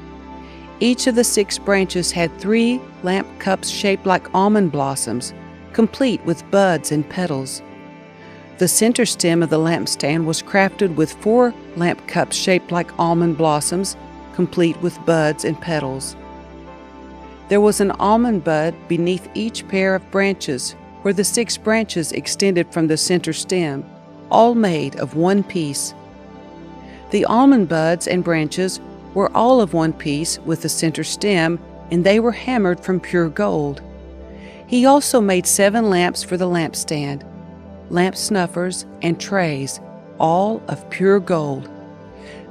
Each of the 6 branches had 3 lamp cups shaped like almond blossoms, complete with buds and petals. The center stem of the lampstand was crafted with 4 lamp cups shaped like almond blossoms, complete with buds and petals. There was an almond bud beneath each pair of branches, where the 6 branches extended from the center stem, all made of one piece. The almond buds and branches were all of one piece with the center stem, and they were hammered from pure gold. He also made 7 lamps for the lampstand, lamp snuffers, and trays, all of pure gold.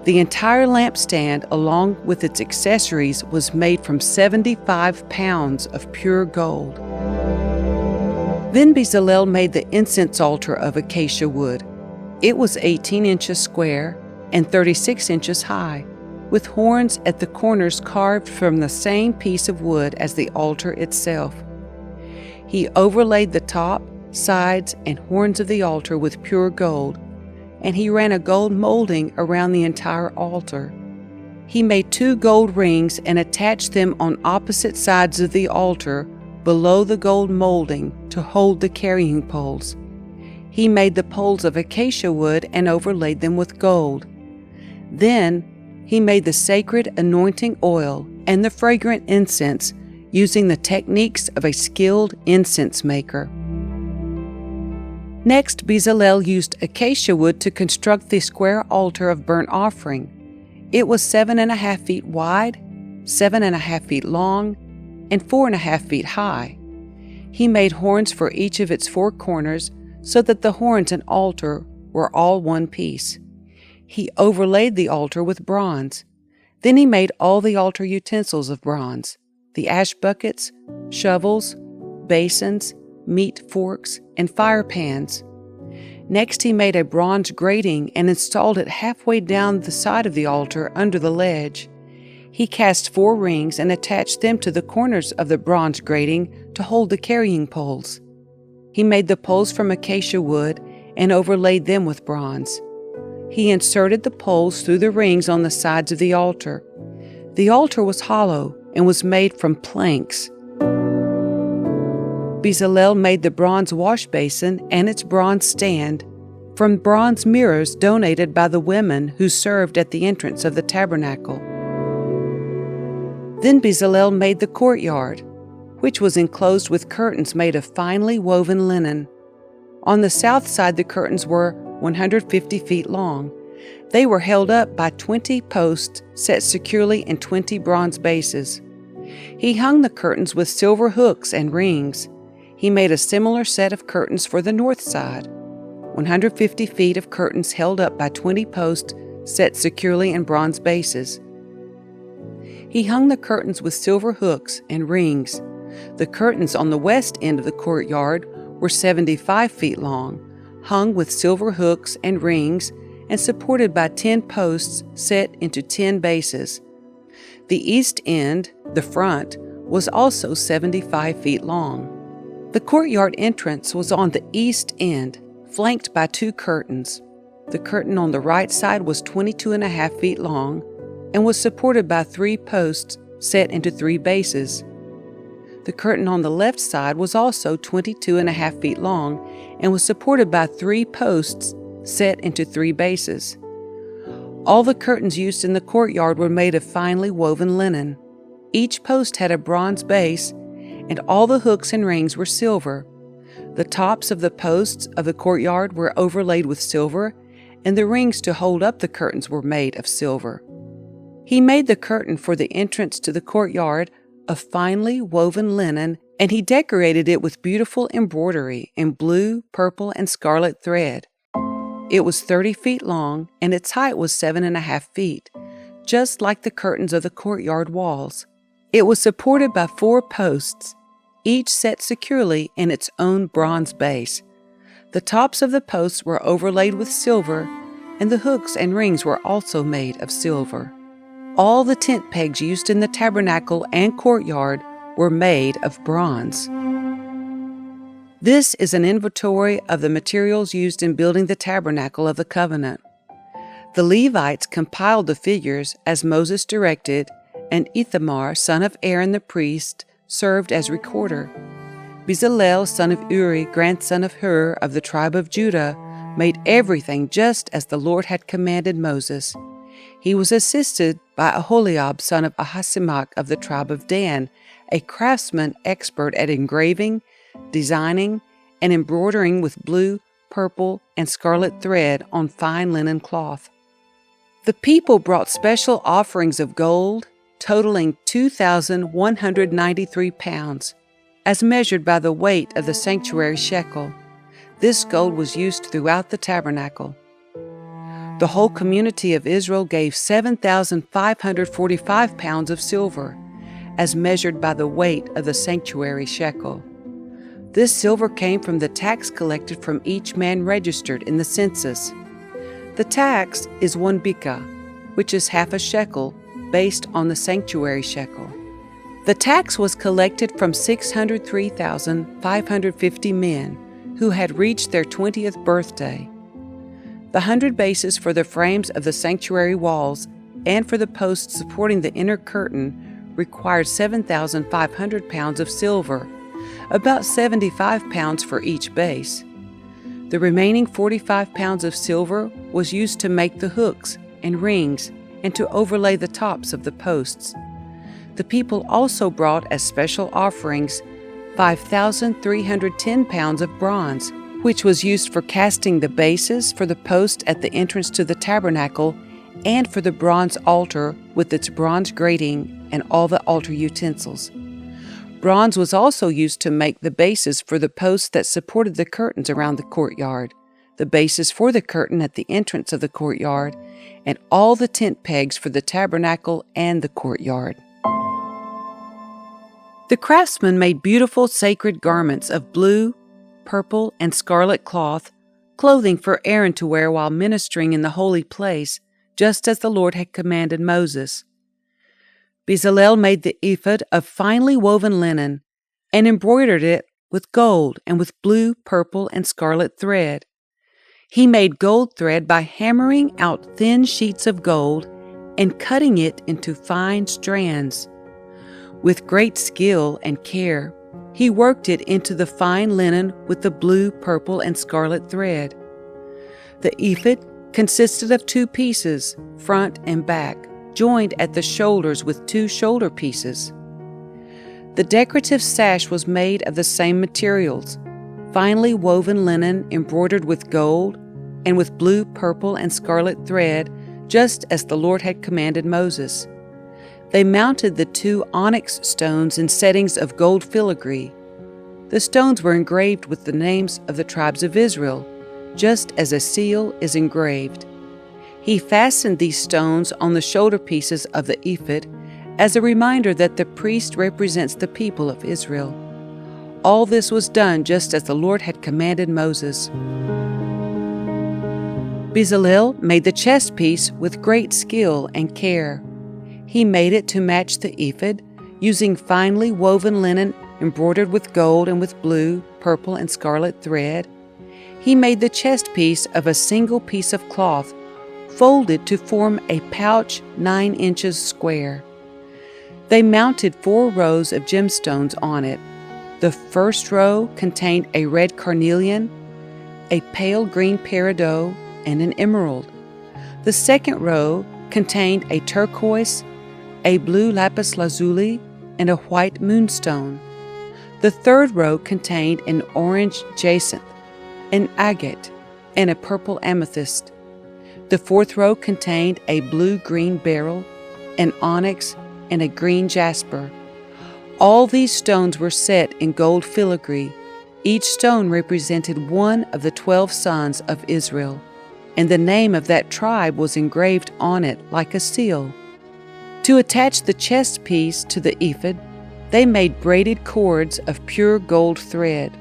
The entire lampstand, along with its accessories, was made from 75 pounds of pure gold. Then Bezalel made the incense altar of acacia wood. It was 18 inches square and 36 inches high, with horns at the corners carved from the same piece of wood as the altar itself. He overlaid the top, sides, and horns of the altar with pure gold, and he ran a gold molding around the entire altar. He made 2 gold rings and attached them on opposite sides of the altar below the gold molding to hold the carrying poles. He made the poles of acacia wood and overlaid them with gold. Then he made the sacred anointing oil and the fragrant incense using the techniques of a skilled incense maker. Next, Bezalel used acacia wood to construct the square altar of burnt offering. It was 7.5 feet wide, 7.5 feet long, and 4.5 feet high. He made horns for each of its 4 corners so that the horns and altar were all one piece. He overlaid the altar with bronze. Then he made all the altar utensils of bronze: the ash buckets, shovels, basins, meat forks, and fire pans. Next, he made a bronze grating and installed it halfway down the side of the altar under the ledge. He cast 4 rings and attached them to the corners of the bronze grating to hold the carrying poles. He made the poles from acacia wood and overlaid them with bronze. He inserted the poles through the rings on the sides of the altar. The altar was hollow and was made from planks. Bezalel made the bronze washbasin and its bronze stand from bronze mirrors donated by the women who served at the entrance of the tabernacle. Then Bezalel made the courtyard, which was enclosed with curtains made of finely woven linen. On the south side, the curtains were 150 feet long. They were held up by 20 posts set securely in 20 bronze bases. He hung the curtains with silver hooks and rings. He made a similar set of curtains for the north side, 150 feet of curtains held up by 20 posts set securely in bronze bases. He hung the curtains with silver hooks and rings. The curtains on the west end of the courtyard were 75 feet long, hung with silver hooks and rings, and supported by 10 posts set into 10 bases. The east end, the front, was also 75 feet long. The courtyard entrance was on the east end, flanked by 2 curtains. The curtain on the right side was 22.5 feet long and was supported by 3 posts set into 3 bases. The curtain on the left side was also 22.5 feet long and was supported by 3 posts set into 3 bases. All the curtains used in the courtyard were made of finely woven linen. Each post had a bronze base, and all the hooks and rings were silver. The tops of the posts of the courtyard were overlaid with silver, and the rings to hold up the curtains were made of silver. He made the curtain for the entrance to the courtyard of finely woven linen, and he decorated it with beautiful embroidery in blue, purple, and scarlet thread. It was 30 feet long, and its height was 7.5 feet, just like the curtains of the courtyard walls. It was supported by 4 posts, each set securely in its own bronze base. The tops of the posts were overlaid with silver, and the hooks and rings were also made of silver. All the tent pegs used in the tabernacle and courtyard were made of bronze. This is an inventory of the materials used in building the tabernacle of the covenant. The Levites compiled the figures as Moses directed, and Ithamar, son of Aaron the priest, served as recorder. Bezalel, son of Uri, grandson of Hur of the tribe of Judah, made everything just as the Lord had commanded Moses. He was assisted by Oholiab, son of Ahisamach of the tribe of Dan, a craftsman expert at engraving, designing, and embroidering with blue, purple, and scarlet thread on fine linen cloth. The people brought special offerings of gold, totaling 2,193 pounds, as measured by the weight of the sanctuary shekel. This gold was used throughout the tabernacle. The whole community of Israel gave 7,545 pounds of silver, as measured by the weight of the sanctuary shekel. This silver came from the tax collected from each man registered in the census. The tax is 1 bika, which is half a shekel, based on the sanctuary shekel. The tax was collected from 603,550 men who had reached their 20th birthday. The 100 bases for the frames of the sanctuary walls and for the posts supporting the inner curtain required 7,500 pounds of silver, about 75 pounds for each base. The remaining 45 pounds of silver was used to make the hooks and rings and to overlay the tops of the posts. The people also brought as special offerings 5,310 pounds of bronze, which was used for casting the bases for the post at the entrance to the tabernacle and for the bronze altar with its bronze grating and all the altar utensils. Bronze was also used to make the bases for the posts that supported the curtains around the courtyard, the bases for the curtain at the entrance of the courtyard, and all the tent pegs for the tabernacle and the courtyard. The craftsmen made beautiful sacred garments of blue, purple, and scarlet cloth, clothing for Aaron to wear while ministering in the holy place, just as the Lord had commanded Moses. Bezalel made the ephod of finely woven linen and embroidered it with gold and with blue, purple, and scarlet thread. He made gold thread by hammering out thin sheets of gold and cutting it into fine strands. With great skill and care, he worked it into the fine linen with the blue, purple, and scarlet thread. The ephod consisted of 2 pieces, front and back, joined at the shoulders with 2 shoulder pieces. The decorative sash was made of the same materials, finely woven linen embroidered with gold and with blue, purple, and scarlet thread, just as the Lord had commanded Moses. They mounted the 2 onyx stones in settings of gold filigree. The stones were engraved with the names of the tribes of Israel, just as a seal is engraved. He fastened these stones on the shoulder pieces of the ephod as a reminder that the priest represents the people of Israel. All this was done just as the Lord had commanded Moses. Bezalel made the chestpiece with great skill and care. He made it to match the ephod, using finely woven linen embroidered with gold and with blue, purple, and scarlet thread. He made the chestpiece of a single piece of cloth, folded to form a pouch 9 inches square. They mounted 4 rows of gemstones on it. The first row contained a red carnelian, a pale green peridot, and an emerald. The second row contained a turquoise, a blue lapis lazuli, and a white moonstone. The third row contained an orange jacinth, an agate, and a purple amethyst. The fourth row contained a blue-green beryl, an onyx, and a green jasper. All these stones were set in gold filigree. Each stone represented one of the 12 sons of Israel, and the name of that tribe was engraved on it like a seal. To attach the chestpiece to the ephod, they made braided cords of pure gold thread.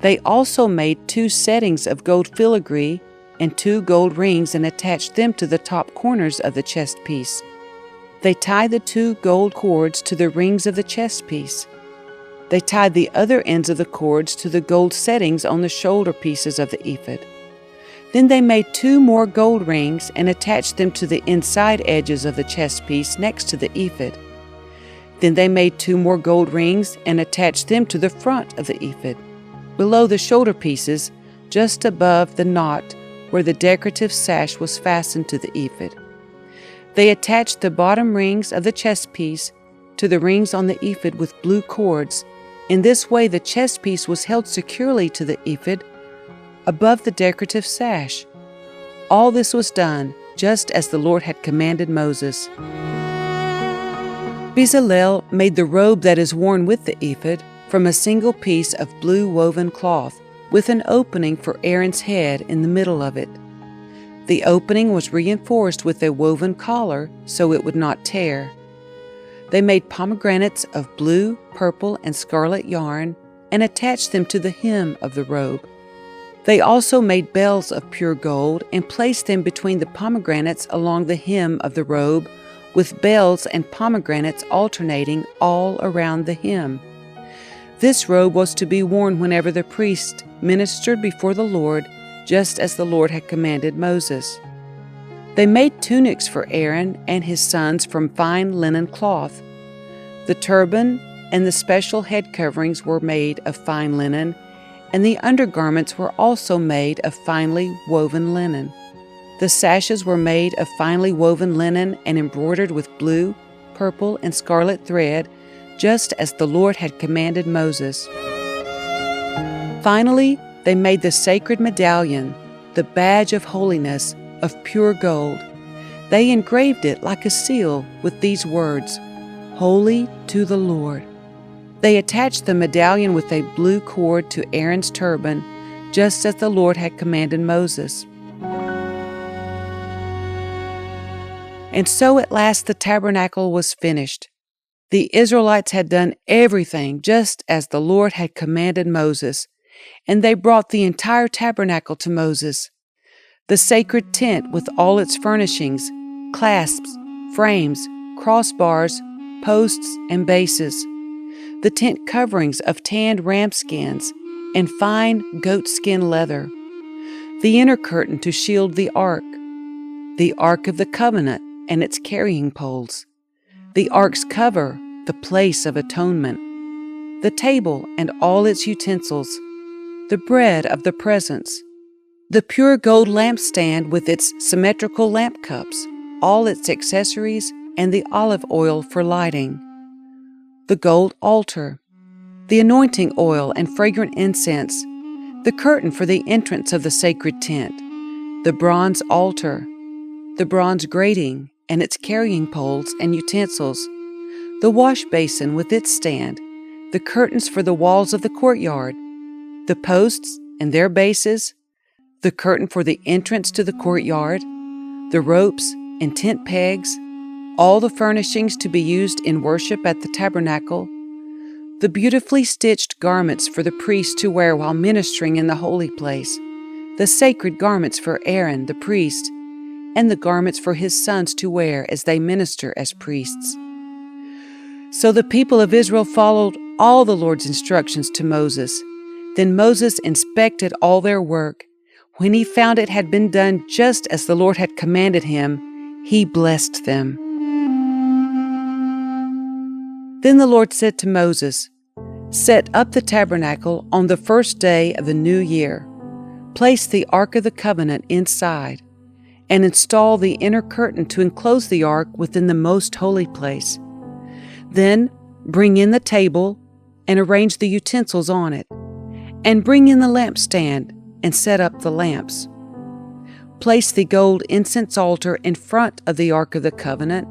They also made 2 settings of gold filigree and 2 gold rings and attached them to the top corners of the chestpiece. They tied the 2 gold cords to the rings of the chestpiece. They tied the other ends of the cords to the gold settings on the shoulder pieces of the ephod. Then they made 2 more gold rings and attached them to the inside edges of the chestpiece next to the ephod. Then they made 2 more gold rings and attached them to the front of the ephod, below the shoulder pieces, just above the knot where the decorative sash was fastened to the ephod. They attached the bottom rings of the chestpiece to the rings on the ephod with blue cords. In this way, the chestpiece was held securely to the ephod above the decorative sash. All this was done just as the Lord had commanded Moses. Bezalel made the robe that is worn with the ephod from a single piece of blue woven cloth, with an opening for Aaron's head in the middle of it. The opening was reinforced with a woven collar so it would not tear. They made pomegranates of blue, purple, and scarlet yarn and attached them to the hem of the robe. They also made bells of pure gold and placed them between the pomegranates along the hem of the robe, with bells and pomegranates alternating all around the hem. This robe was to be worn whenever the priest ministered before the Lord, just as the Lord had commanded Moses. They made tunics for Aaron and his sons from fine linen cloth. The turban and the special head coverings were made of fine linen, and the undergarments were also made of finely woven linen. The sashes were made of finely woven linen and embroidered with blue, purple, and scarlet thread, just as the Lord had commanded Moses. Finally, they made the sacred medallion, the badge of holiness, of pure gold. They engraved it like a seal with these words, "Holy to the Lord." They attached the medallion with a blue cord to Aaron's turban, just as the Lord had commanded Moses. And so at last the tabernacle was finished. The Israelites had done everything just as the Lord had commanded Moses, and they brought the entire tabernacle to Moses. The sacred tent with all its furnishings, clasps, frames, crossbars, posts, and bases. The tent coverings of tanned ram skins and fine goatskin leather. The inner curtain to shield the Ark of the Covenant and its carrying poles. The ark's cover, the place of atonement. The table and all its utensils. The bread of the presence. The pure gold lampstand with its symmetrical lamp cups, all its accessories, and the olive oil for lighting. The gold altar. The anointing oil and fragrant incense. The curtain for the entrance of the sacred tent. The bronze altar. The bronze grating and its carrying poles and utensils. The washbasin with its stand. The curtains for the walls of the courtyard. The posts and their bases. The curtain for the entrance to the courtyard. The ropes and tent pegs. All the furnishings to be used in worship at the tabernacle. The beautifully stitched garments for the priest to wear while ministering in the holy place. The sacred garments for Aaron the priest, and the garments for his sons to wear as they minister as priests. So the people of Israel followed all the Lord's instructions to Moses. Then Moses inspected all their work. When he found it had been done just as the Lord had commanded him, he blessed them. Then the Lord said to Moses, "Set up the tabernacle on the first day of the new year. Place the Ark of the Covenant inside, and install the inner curtain to enclose the ark within the most holy place. Then bring in the table and arrange the utensils on it, and bring in the lampstand and set up the lamps. Place the gold incense altar in front of the Ark of the Covenant.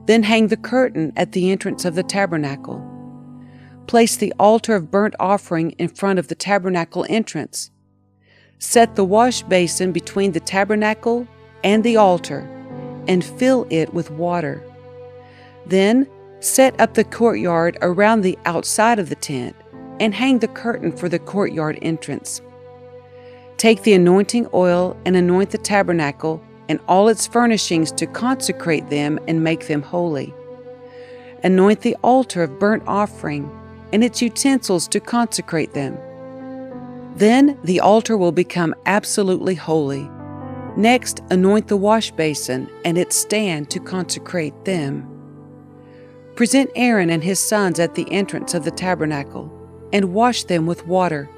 Then hang the curtain at the entrance of the tabernacle. Place the altar of burnt offering in front of the tabernacle entrance. Set the wash basin between the tabernacle and the altar, and fill it with water. Then set up the courtyard around the outside of the tent, and hang the curtain for the courtyard entrance. Take the anointing oil and anoint the tabernacle and all its furnishings to consecrate them and make them holy. Anoint the altar of burnt offering and its utensils to consecrate them. Then the altar will become absolutely holy. Next, anoint the wash basin and its stand to consecrate them. Present Aaron and his sons at the entrance of the tabernacle, and wash them with water.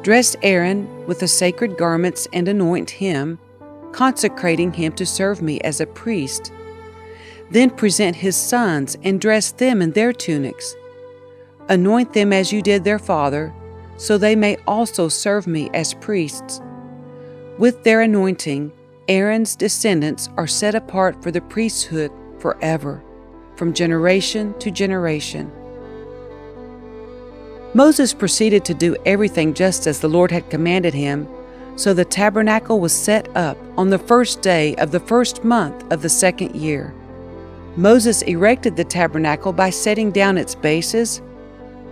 Dress Aaron with the sacred garments and anoint him, consecrating him to serve me as a priest. Then present his sons and dress them in their tunics. Anoint them as you did their father, so they may also serve me as priests. With their anointing, Aaron's descendants are set apart for the priesthood forever, from generation to generation. Moses proceeded to do everything just as the Lord had commanded him, so the tabernacle was set up on the first day of the first month of the second year. Moses erected the tabernacle by setting down its bases,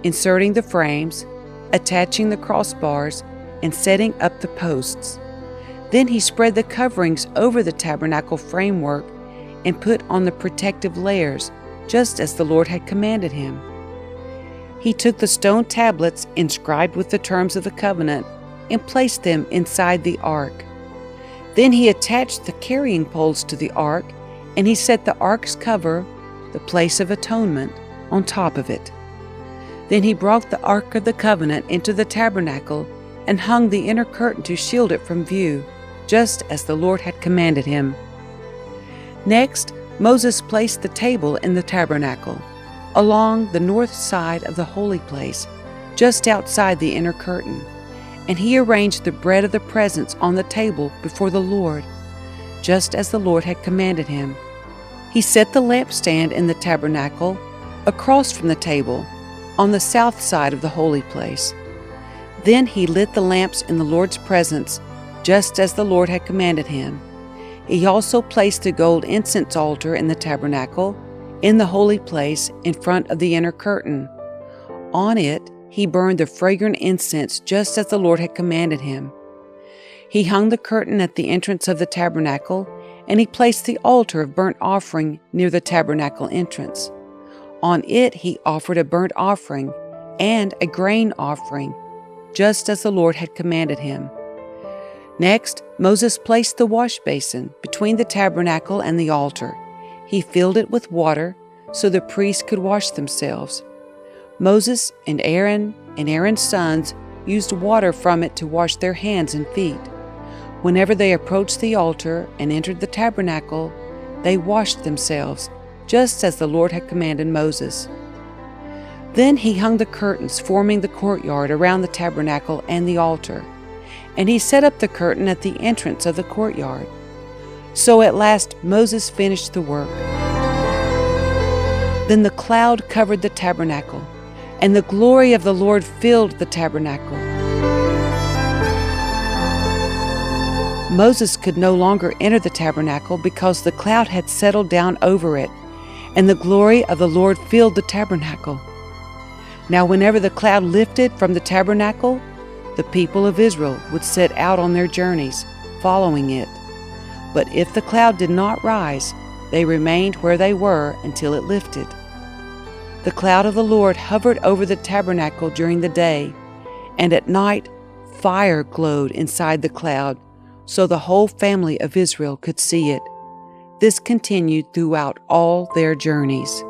inserting the frames, attaching the crossbars, and setting up the posts. Then he spread the coverings over the tabernacle framework and put on the protective layers, just as the Lord had commanded him. He took the stone tablets inscribed with the terms of the covenant and placed them inside the ark. Then he attached the carrying poles to the ark, and he set the ark's cover, the place of atonement, on top of it. Then he brought the ark of the covenant into the tabernacle and hung the inner curtain to shield it from view, just as the Lord had commanded him. Next, Moses placed the table in the tabernacle, along the north side of the holy place, just outside the inner curtain, and he arranged the bread of the presence on the table before the Lord, just as the Lord had commanded him. He set the lampstand in the tabernacle, across from the table, on the south side of the holy place. Then he lit the lamps in the Lord's presence, just as the Lord had commanded him. He also placed the gold incense altar in the tabernacle, in the holy place, in front of the inner curtain. On it he burned the fragrant incense, just as the Lord had commanded him. He hung the curtain at the entrance of the tabernacle, and he placed the altar of burnt offering near the tabernacle entrance. On it he offered a burnt offering and a grain offering, just as the Lord had commanded him. Next, Moses placed the wash basin between the tabernacle and the altar. He filled it with water so the priests could wash themselves. Moses and Aaron's sons used water from it to wash their hands and feet. Whenever they approached the altar and entered the tabernacle, they washed themselves, just as the Lord had commanded Moses. Then he hung the curtains forming the courtyard around the tabernacle and the altar, and he set up the curtain at the entrance of the courtyard. So at last Moses finished the work. Then the cloud covered the tabernacle, and the glory of the Lord filled the tabernacle. Moses could no longer enter the tabernacle because the cloud had settled down over it, and the glory of the Lord filled the tabernacle. Now whenever the cloud lifted from the tabernacle, the people of Israel would set out on their journeys, following it. But if the cloud did not rise, they remained where they were until it lifted. The cloud of the Lord hovered over the tabernacle during the day, and at night fire glowed inside the cloud, so the whole family of Israel could see it. This continued throughout all their journeys.